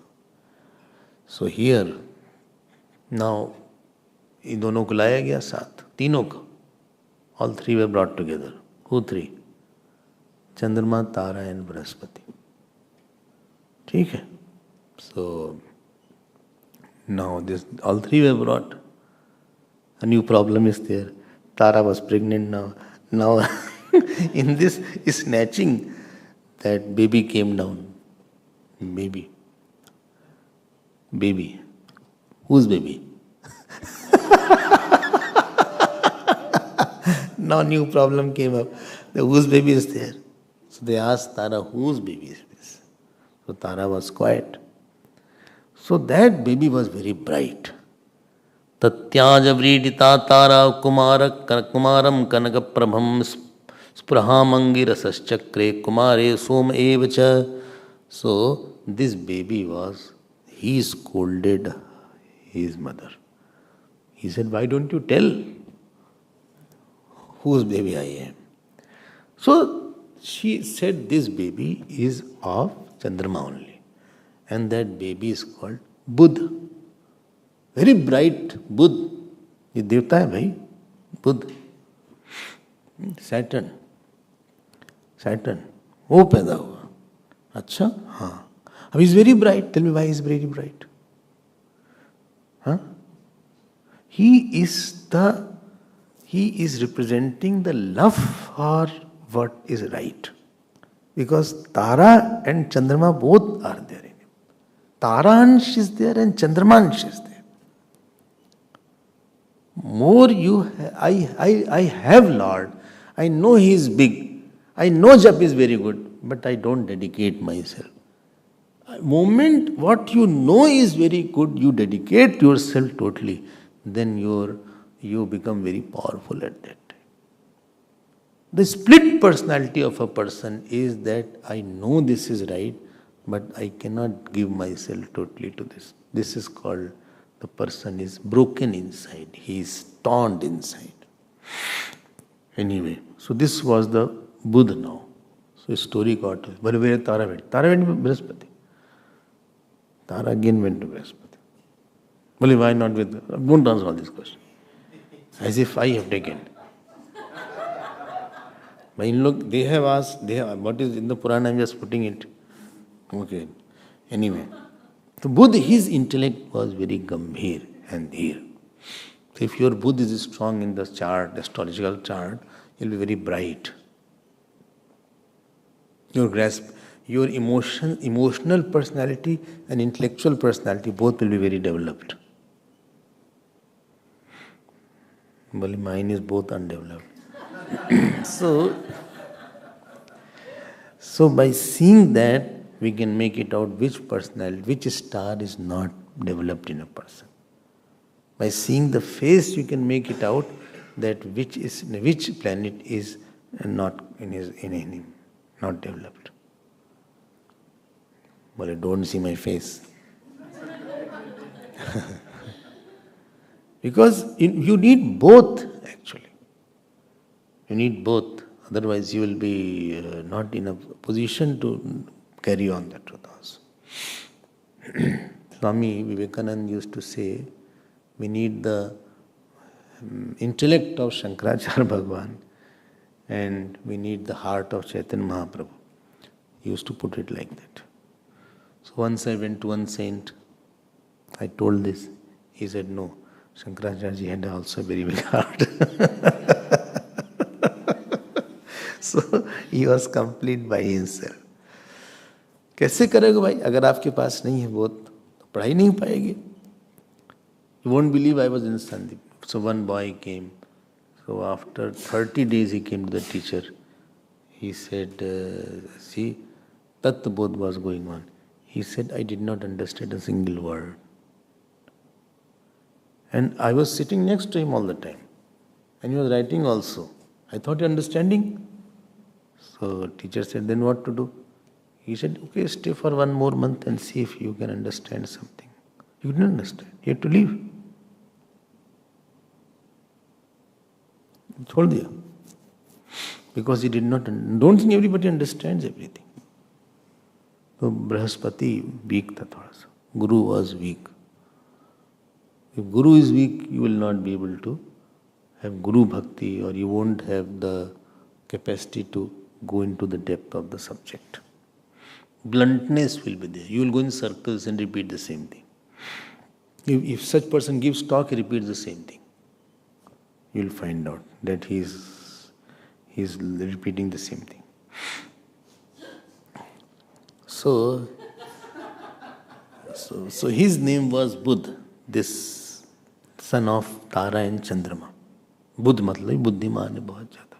So here, now, इन दोनों को लाया गया साथ, तीनों को. All three were brought together. Who three? Chandrama, Tara and Brahaspati. ठीक है? So, now this all three were brought. A new problem is there. Tara was pregnant now. Now, in this snatching, that baby came down. Baby. Whose baby? Now new problem came up. Whose baby is there? So they asked Tara, whose baby is this? So Tara was quiet. So that baby was very bright. Tatyaja vridita Tara kumaram kanakaprabham spraham kumare som evacha. So this baby he scolded his mother. He said, why don't you tell whose baby I am? So she said, this baby is of Chandrama only. And that baby is called Buddha. Very bright Buddha. ये देवता है भाई, बुध. Saturn. वो पैदा हुआ. अच्छा, हाँ. अब he's very bright. Tell me why he's very bright. He is representing the love for what is right. Because Tara and Chandrama both are there in him. Taransh is there and Chandramansh is there. More I have Lord. I know He is big. I know Jap is very good, but I don't dedicate myself. Moment what you know is very good, you dedicate yourself totally, then you become very powerful at that time. The split personality of a person is that I know this is right, but I cannot give myself totally to this. This is called the person is broken inside. He is torn inside. Anyway, so this was the Buddha now. So story got us. But where Tara went? Tara went to Brahaspati. Tara again went to Brahaspati. Well, why not with... Don't answer all these questions. As if I have taken. But look, they have asked, what is in the Purana, I'm just putting it. Okay. Anyway. So Buddha, his intellect was very gambhir and dhir. So if your Buddha is strong in the chart, astrological chart, you'll be very bright. Your grasp, your emotional personality and intellectual personality both will be very developed. But mine is both undeveloped. So by seeing that, we can make it out which personality, which star is not developed in a person. By seeing the face, you can make it out that which planet is not in him, not developed. Well, don't see my face. Because you need both, actually. You need both. Otherwise, you will be not in a position to carry on the truth also. Swami Vivekananda used to say We need the intellect of Shankaracharya Bhagwan, and we need the heart of Chaitanya Mahaprabhu. He used to put it like that. So once I went to one saint, I told this. He said, no, Shankaracharya had also a very big heart. So he was complete by himself. कैसे करेगा भाई? अगर आपके पास नहीं है बहुत, तो पढ़ाई नहीं पाएगी. You won't believe I was in Sandip. So one boy came. So after 30 days he came to the teacher. He said, see, Tattva Bodh was going on. He said, I did not understand a single word. And I was sitting next to him all the time. And he was writing also. I thought, you're understanding? So teacher said, then what to do? He said, okay, stay for 1 more month and see if you can understand something. You didn't understand. You had to leave. छोड़ दिया. Because he did not. Don't think everybody understands everything. So Brahaspati weak था थोड़ा सा. Guru was weak. If Guru is weak, you will not be able to have Guru Bhakti, or you won't have the capacity to go into the depth of the subject. Bluntness will be there. You will go in circles and repeat the same thing. If such person gives talk, he repeats the same thing. You will find out that he is repeating the same thing. So his name was Buddha, this son of Tara and Chandrama. Buddha मतलब बुद्धिमान है बहुत ज़्यादा.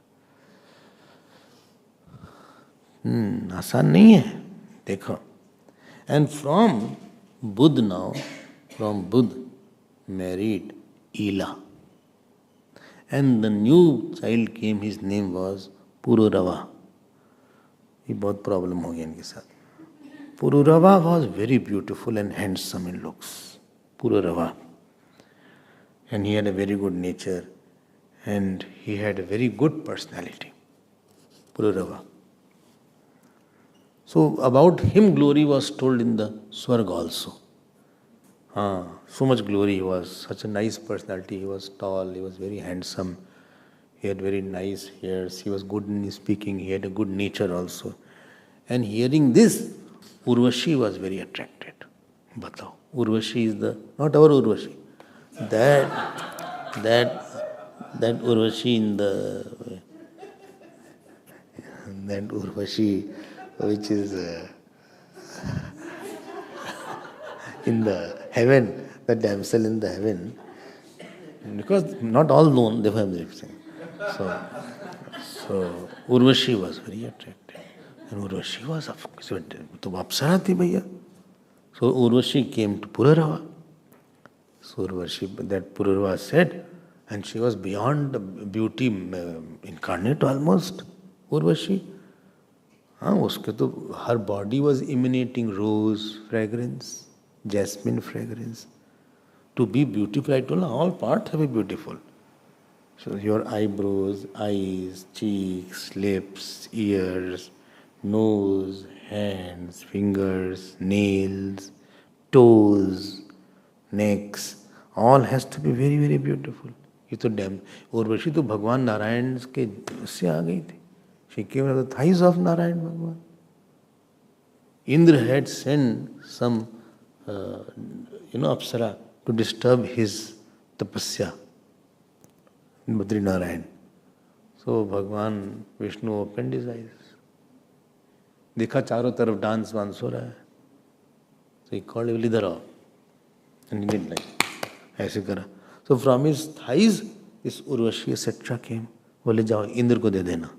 आसान नहीं है, देखो. And from Buddha now, from Buddha married Ela. And the new child came, his name was Pururava. ये बहुत प्रॉब्लम हो गया इनके साथ. Pururava was very beautiful and handsome in looks. Pururava. And he had a very good nature and he had a very good personality. Pururava. So about him glory was told in the Swarga also. So much glory, he was such a nice personality, he was tall, he was very handsome, he had very nice hairs, he was good in his speaking, he had a good nature also. And hearing this, Urvashi was very attracted. Batao. Urvashi is not our Urvashi. That Urvashi in that Urvashi which is in the heaven, the damsel in the heaven, because not all known, they have everything. So Urvashi was very attractive. And Urvashi was, of course, to Apsara thi bhaiya. So Urvashi came to Pururava. So Urvashi, that Pururava said, and she was beyond beauty incarnate almost, Urvashi. उसके तो her body was emanating rose fragrance, jasmine fragrance. To be beautiful, I told her, all parts have be beautiful. So your eyebrows, eyes, cheeks, lips, ears, nose, hands, fingers, nails, toes, necks, all has to be very, very beautiful. ये तो dam Urvashi तो भगवान नारायण के से आ गई थी. She came out of the thighs of Narayan Bhagwan. Indra had sent some, Apsara to disturb his tapasya in Badri Narayan. So Bhagwan Vishnu opened his eyes. देखा चारों तरफ डांस वांस हो रहा है. So he called him, इधर आओ. And he did like, ऐसे करा. So from his thighs, this Urvashi etc. came. बोले जाओ इंद्र को दे देना.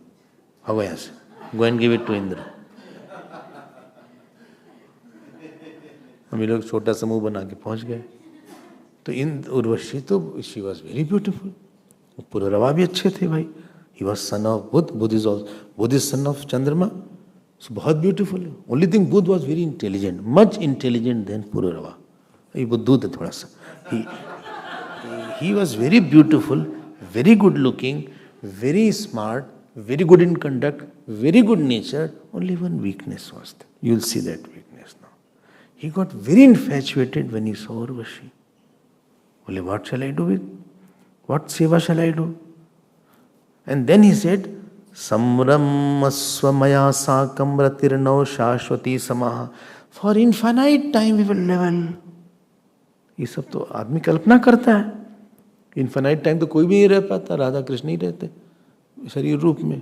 How is? Go and give it to Indra. हम लोग छोटा समूह बना के पहुंच गए. तो उर्वशी तो she was very beautiful. पुररवा भी अच्छे थे भाई. He was son of Buddha. Buddha is son of Chandrama. So बहुत beautiful. Only thing Buddha was very intelligent, much intelligent than Pururava. ये बुद्धू थे थोड़ा सा. He was very beautiful, very good looking, very smart, very good in conduct, very good nature. Only one weakness was there. You will see that weakness now. He got very infatuated when he saw Urvashi. बोले, what shall I do with? What seva shall I do? And then he said, Samramasva maya sakam ratirnau shashwati samaha. For infinite time we will level. ये सब तो आदमी कल्पना करता है. Infinite time तो कोई भी नहीं रह पाता, राधा कृष्ण ही रहते शरीर रूप में.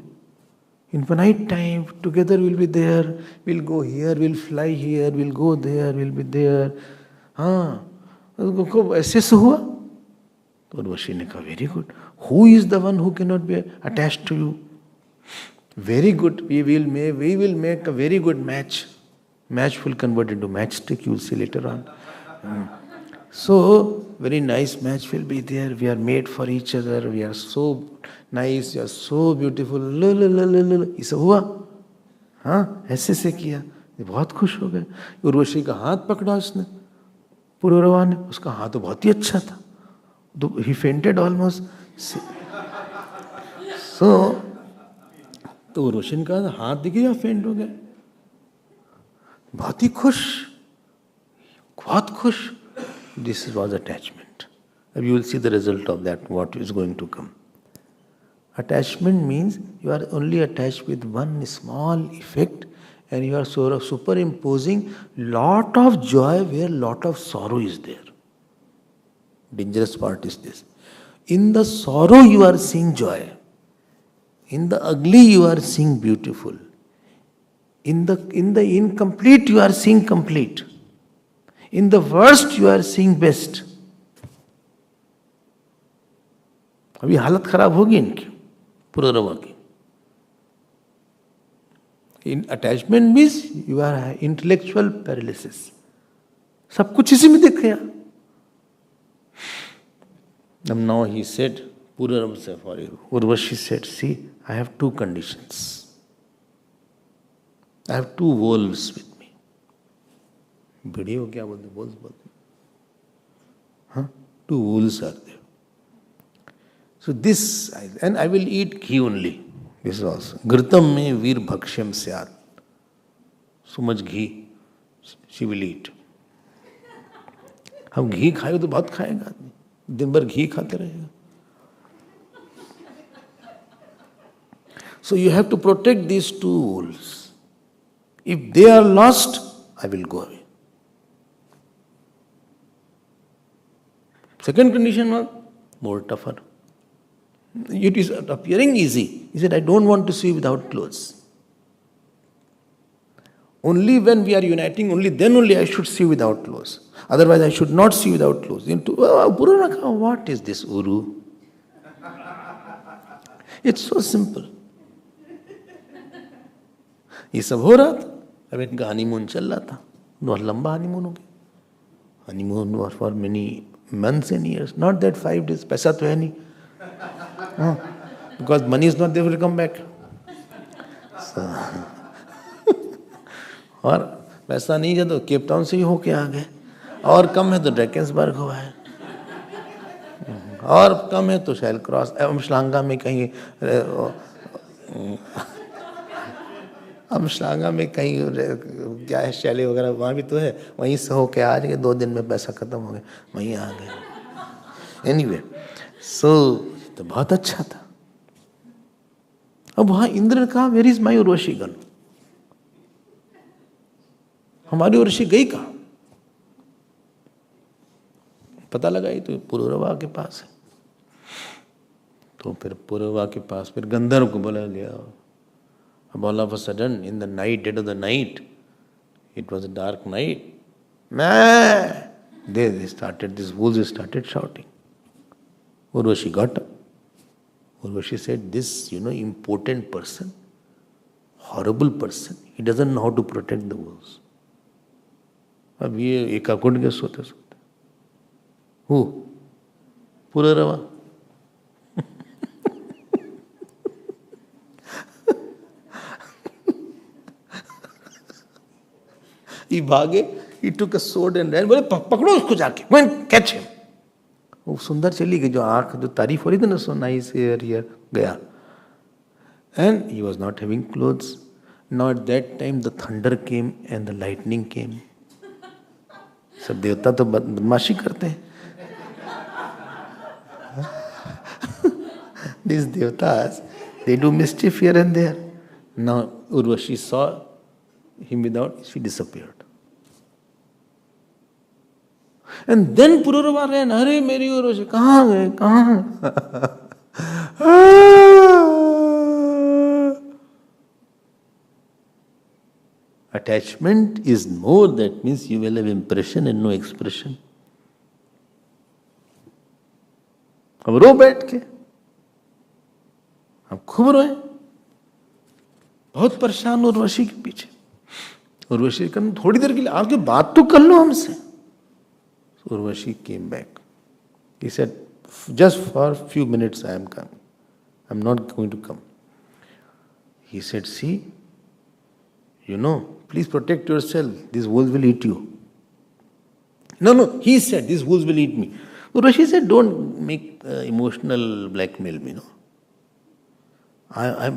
Infinite time together we'll be there, we'll go here, we'll fly here, we'll go there, we'll be there. हाँ, उसको ऐसे से हुआ. तो उर्वशी ने कहा, very good. Who is the one who cannot be attached to you? Very good. We will make a very good match. Match will convert into matchstick. You will see later on. So very nice match will be there. We are made for each other. We are so nice. You are so beautiful. ये सब हुआ. हाँ, ऐसे से किया. ये बहुत खुश हो गए. उर्वशी का हाथ पकड़ा उसने. पुरोरवा ने. उसका हाथ तो बहुत ही अच्छा था. He fainted almost. So, तो उर्वशी का हाथ दिखे या फेंट हो गया. बहुत ही खुश, बहुत खुश. This was attachment. You will see the result of that, what is going to come. Attachment means you are only attached with one small effect and you are sort of superimposing lot of joy where lot of sorrow is there. Dangerous part is this. In the sorrow you are seeing joy. In the ugly you are seeing beautiful. In the incomplete you are seeing complete. In the worst you are seeing best. अभी हालत खराब होगी इनकी, पुरोरवा की. In attachment means you are intellectual paralysis. सब कुछ इसी में दिख गया. Now he said, Pururava said for you. Urvashi said, see, I have two conditions. I have two wolves with me. Bidi ho kya bolte? Wolves bolte. Huh? Two wolves are there. So this, and I will eat ghee only. This is also. Ghritam me veer bhakshyam syat. So much ghee she will eat. हम घी खाए तो बहुत खाएगा आदमी. दिन भर घी खाते रहेगा. So you have to protect these two wolves. If they are lost, I will go away. Second condition was more tougher. It is appearing easy. He said, I don't want to see without clothes. Only when we are uniting, only then only I should see without clothes. Otherwise I should not see without clothes. What is this Uru? It's so simple. ये सब हो रहा था. अब इनका honeymoon चल रहा था. बहुत लंबा हनीमून हो गया. Honeymoon was for many months and years. Not that 5 days. पैसा तो है नहीं. Because money is not there to come back. So, और पैसा नहीं है तो केप टाउन से ही होके आ गए. और कम है तो ड्रैकेंसबर्ग हुआ है. और कम है तो शेल क्रॉस श्रीलंका में कहीं श्रीलंका में कहीं क्या है शैली वगैरह वहाँ भी तो है. वहीं से होके आ जाएंगे. 2 दिन में पैसा खत्म हो गया. वहीं आ गए. एनीवे सो तो बहुत अच्छा था. अब वहाँ इंद्र ने कहा where is my Urvashi gone. हमारी उर्वशी गई कहाँ? पता लगा ये तो पुरोरवा के पास है. तो फिर पुरोरवा के पास फिर गंधर्व को बोला गया. All of a sudden, in the night, dead of the night, it was a dark night. They started, these wolves started shouting. Urvashi got up. Urvashi said, this, important person, horrible person, he doesn't know how to protect the wolves. अब ये एकाकुट के सोते सोते. Who? पुरोरवा. He भागे, he took a sword and ran. बोले पकड़ो उसको जाके. Go and catch him. वो सुंदर चली गई. जो आँख जो तारीफ हो रही थी ना, so nice here गया. And he was not having clothes. Now at that time the thunder came and the lightning came. सब देवता तो बदमाशी करते हैं. These devatas, they do mischief here and there. Now Urvashi saw him without, she disappeared. And then Pururava ran, Hare Meri Urvashi, kahan gaye, kahan? Attachment is more, that means you will have impression and no expression. अब रो बैठ के, अब खूब रोए, बहुत परेशान उर्वशी के पीछे. उर्वशी कहने थोड़ी देर के लिए आके बात तो कर लो हमसे. Urvashi came back. He said, just for a few minutes I am coming. I am not going to come. He said, see, please protect yourself. These wolves will eat you. No, he said, these wolves will eat me. Urvashi said, don't make emotional blackmail me.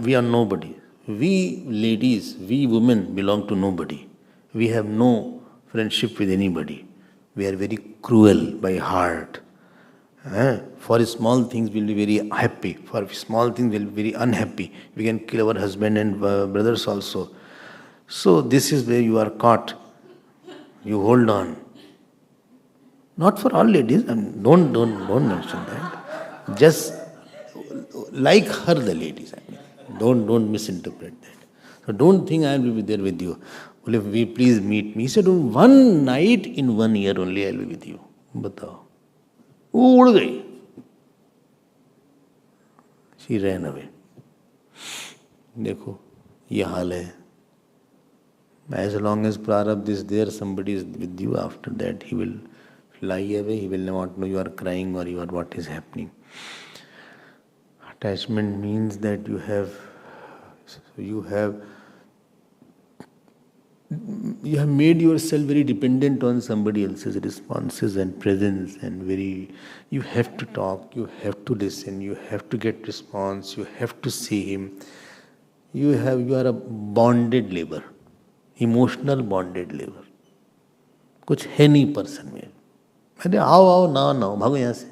We are nobody. We ladies, we women belong to nobody. We have no friendship with anybody. We are very cruel by heart. For small things we'll be very happy. For small things we'll be very unhappy. We can kill our husband and brothers also. So this is where you are caught. You hold on. Not for all ladies. Don't mention that. Just like her, the ladies. Don't misinterpret that. So don't think I will be there with you. Well, if we please meet me. He said, one night in 1 year only I will be with you. Batao. वो उड़ गई. She ran away. देखो ये हाल है. As long as prarabdha is there, somebody is with you. After that, he will fly away. He will not know you are crying or what is happening. Attachment means that you have made yourself very dependent on somebody else's responses and presence, and you have to talk, you have to listen, you have to get response, you have to see him. You are a bonded labor, emotional bonded labor. कुछ है नहीं person में. अरे आओ ना भागो यहाँ से.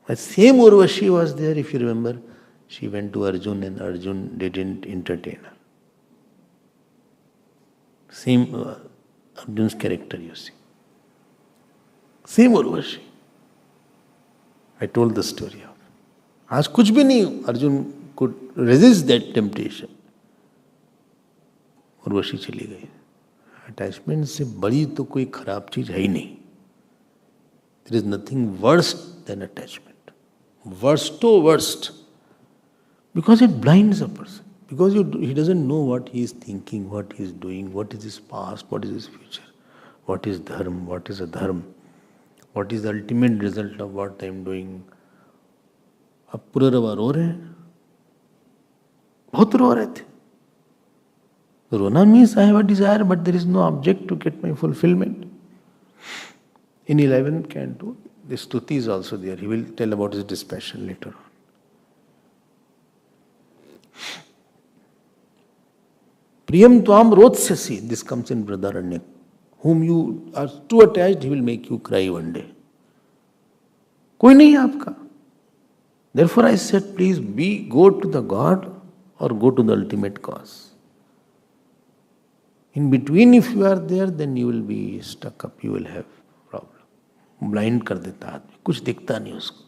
But same Urvashi was there, if you remember. She went to Arjun and Arjun didn't entertain her. Same Arjun's character, you see. Same Urvashi. I told the story of. आज कुछ भी नहीं, Arjun could resist that temptation. Urvashi चली गई. Attachment से बड़ी तो कोई खराब चीज है ही नहीं. There is nothing worse than attachment. Worst. Because it blinds a person. Because he doesn't know what he is thinking, what he is doing, what is his past, what is his future, what is dharma, what is adharma, what is the ultimate result of what I am doing. अब पुररवा रो रहे हैं, बहुत रो रहे थे. Rona means I have a desire, but there is no object to get my fulfillment. In 11th canto, the stuti is also there. He will tell about his dispassion later on. Priyam tvam rotsyasi. This comes in Bradaranya. Whom you are too attached, he will make you cry one day. कोई नहीं है आपका. Therefore I said, please go to the God or go to the ultimate cause. In between, if you are there, then you will be stuck up, you will have problem. Blind कर देता आदमी, कुछ दिखता नहीं उसको.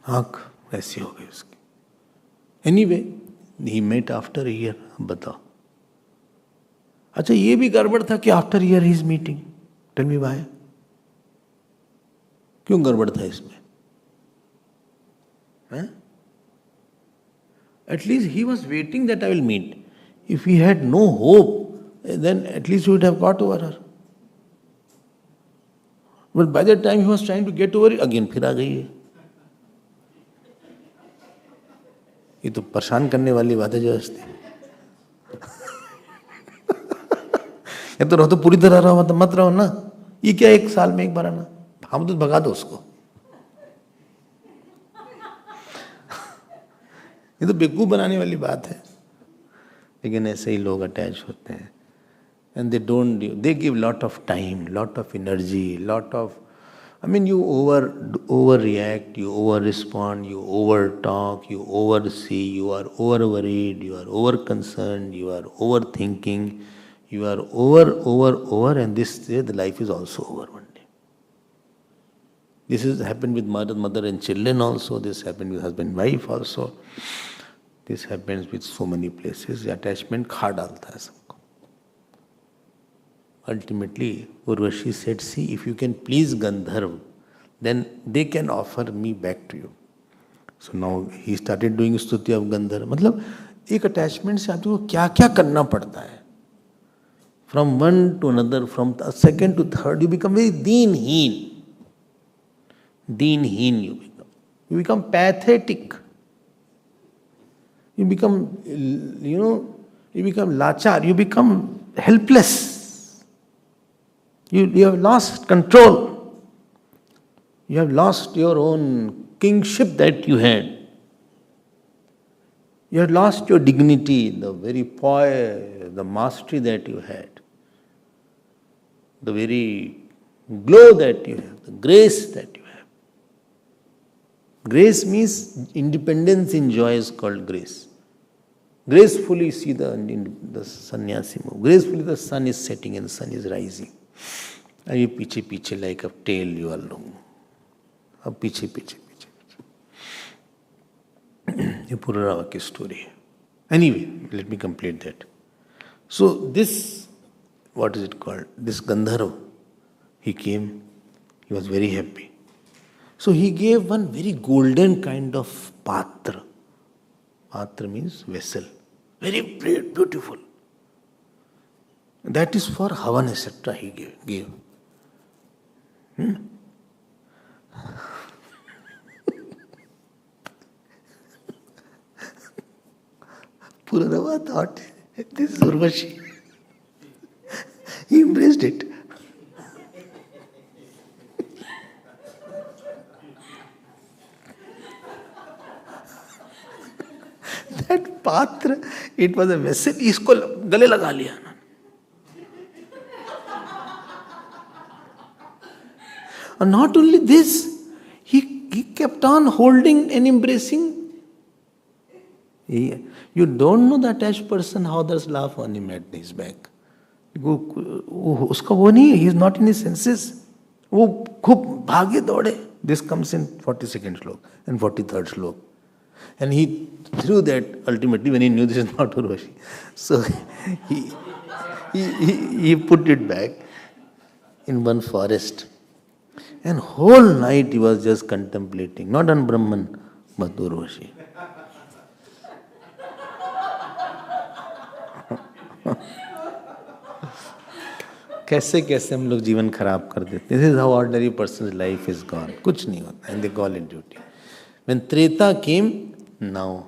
आँख ऐसी हो गई उसकी. Anyway, he met after a year. बताओ. अच्छा ये भी गड़बड़ था कि after a year he is meeting. Tell me why. क्यों गड़बड़ था इसमें? At least he was waiting that I will meet. If he had no hope, then at least he would have got over her. But by the time he was trying to get over it, again फिर आ गई है. ये तो परेशान करने वाली बात है जो हंसती. ये तो रहो तो पूरी तरह रहो, मत रहो ना. ये क्या 1 साल में एक बार आना, हम तो भगा दो उसको. ये तो बेवकूफ बनाने वाली बात है. लेकिन ऐसे ही लोग अटैच होते हैं. And they give lot of time, lot of energy, lot of I mean, you overreact, you over respond, you over talk, you oversee, you are over worried, you are over concerned, you are overthinking, you are over, and this day the life is also over one day. This has happened with mother and children also. This happened with husband and wife also. This happens with so many places. Attachment खा डालता है सबको. Ultimately, Urvashi said, see, if you can please Gandharv, then they can offer me back to you. So now he started doing स्तुति of Gandharv. मतलब एक attachment से आदमी को क्या क्या करना पड़ता है. From one to another, from second to third, you become very deenheen. Deenheen you become. You become pathetic. You become, you become lachar. You become helpless. You have lost control. You have lost your own kingship that you had. You have lost your dignity, the very poise, the mastery that you had, the very glow that you have, the grace that you have. Grace means independence in joy is called grace. Gracefully see the sannyasi move. Gracefully the sun is setting and the sun is rising. And you piche like a tail you are long. अब पीछे पीछे पीछे पीछे ये पुररावा की story है. Anyway, let me complete that. So this, what is it called? This Gandharva, he came, he was very happy. So he gave one very golden kind of patra. Patra means vessel. Very beautiful. That is for Havan, etc. he gave. Purarava thought, this is Urvashi. He embraced it. That patra, it was a vessel, इसको गले लगा लिया. And not only this, he kept on holding and embracing. You don't know the attached person how does laugh on him at his back. उसका वो नहीं है, he is not in his senses. वो खूब भागे दौड़े. This comes in 42nd slok and 43rd slok. And he threw that ultimately when he knew this is not Urvashi. So he put it back in one forest. And whole night he was just contemplating, not on Brahman, but Urvashi. कैसे कैसे हम लोग जीवन खराब कर देते. This is how ordinary person's life is gone. कुछ नहीं होता. And they call it duty. When Treta came, now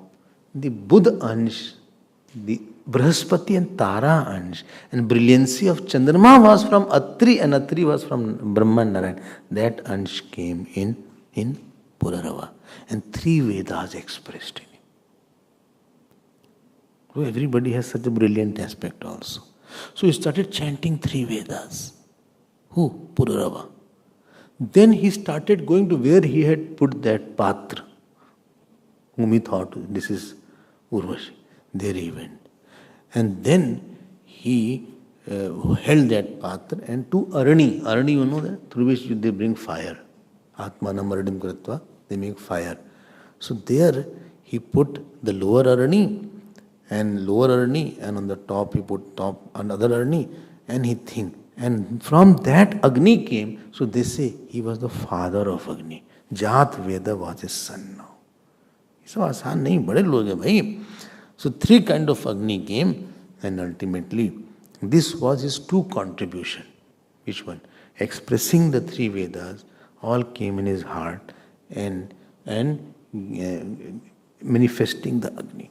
the Buddha Ansh, the Brahaspati and Tara Ansh, and brilliancy of Chandrama was from Atri and Atri was from Brahman Narayan. That Ansh came in Purarava. And 3 Vedas expressed in it. So everybody has such a brilliant aspect also. So he started chanting 3 Vedas. Who? Purarava. Then he started going to where he had put that patra, whom he thought this is Urvashi. There he went. And then he held that patra and to Arani. Arani, you know that? Through which they bring fire. Atmanam Aradim Kratva. They make fire. So there he put the lower Arani and on the top he put another Arani and he think. And from that Agni came. So they say he was the father of Agni. Jat Veda was his son now. So आसान नहीं, बड़े लोग हैं भाई. So 3 kind of Agni came and ultimately this was his 2 contribution. Which one? Expressing the 3 Vedas all came in his heart and manifesting the Agni.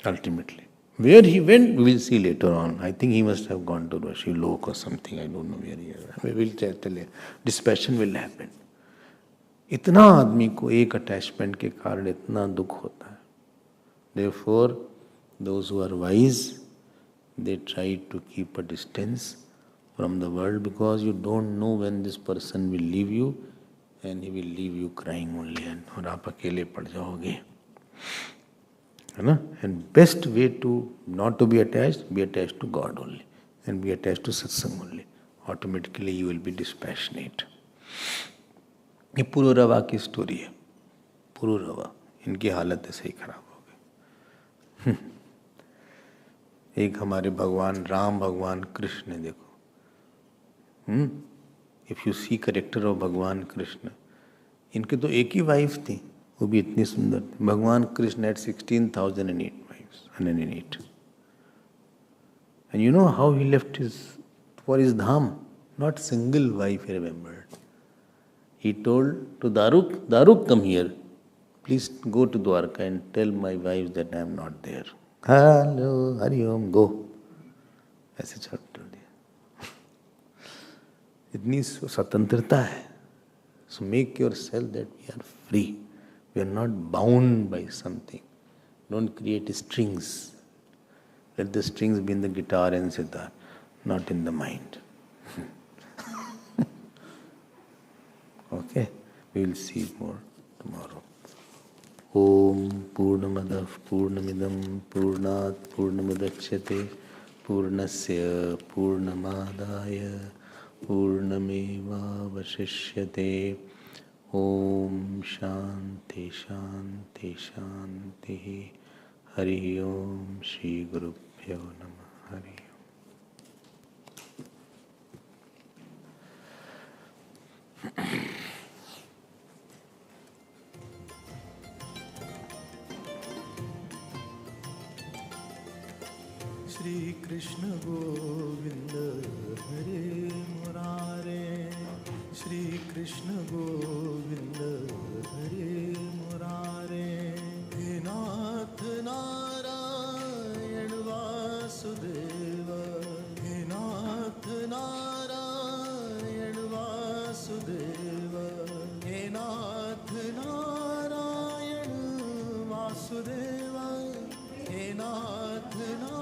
Ultimately. Where he went, we will see later on. I think he must have gone to Rashi Lok or something. I don't know where he is. We will tell you. Dispassion will happen. इतना आदमी को एक attachment के कारण इतना दुख होता है. Therefore, those who are wise, they try to keep a distance from the world because you don't know when this person will leave you and he will leave you crying only और आप अकेले पड़ जाओगे, है ना? And best way to not to be attached to God only and be attached to satsang only. Automatically you will be dispassionate. ये पुरुरवा की story है. पुरुरवा, इनकी हालत ऐसे ही खराब हो गई. एक हमारे भगवान राम, भगवान कृष्ण देखो. If you see character of भगवान कृष्ण, इनके तो एक ही वाइफ थी, वो भी इतनी सुंदर थी. भगवान Krishna had 16,008 wives, 108. And you know how he left for his dham? Not single wife he remembered. He told to Daruk, come here. Please go to Dwarka and tell my wives that I am not there. Hello, Hari Om, go. ऐसे छोड़ दिया. इतनी स्वतंत्रता है. So make yourself that we are free. We are not bound by something. Don't create strings. Let the strings be in the guitar and sitar, not in the mind. Okay, we will see more tomorrow. Om Purnamadav Purnamidam Purnat Purnamudachyate Purnasya Purnamadaya Purnameva Vashishyate. Om Shanti Shanti Shanti. Hari Om Shri Gurubhyo Namah. Hari Om. Shri Krishna Govinda Hare Murare, Shri Krishna Govinda Hare Murare, He Nath Narayan Vasudeva, He Nath Narayan Vasudeva, He Nath Narayan Vasudeva, He Nath Narayan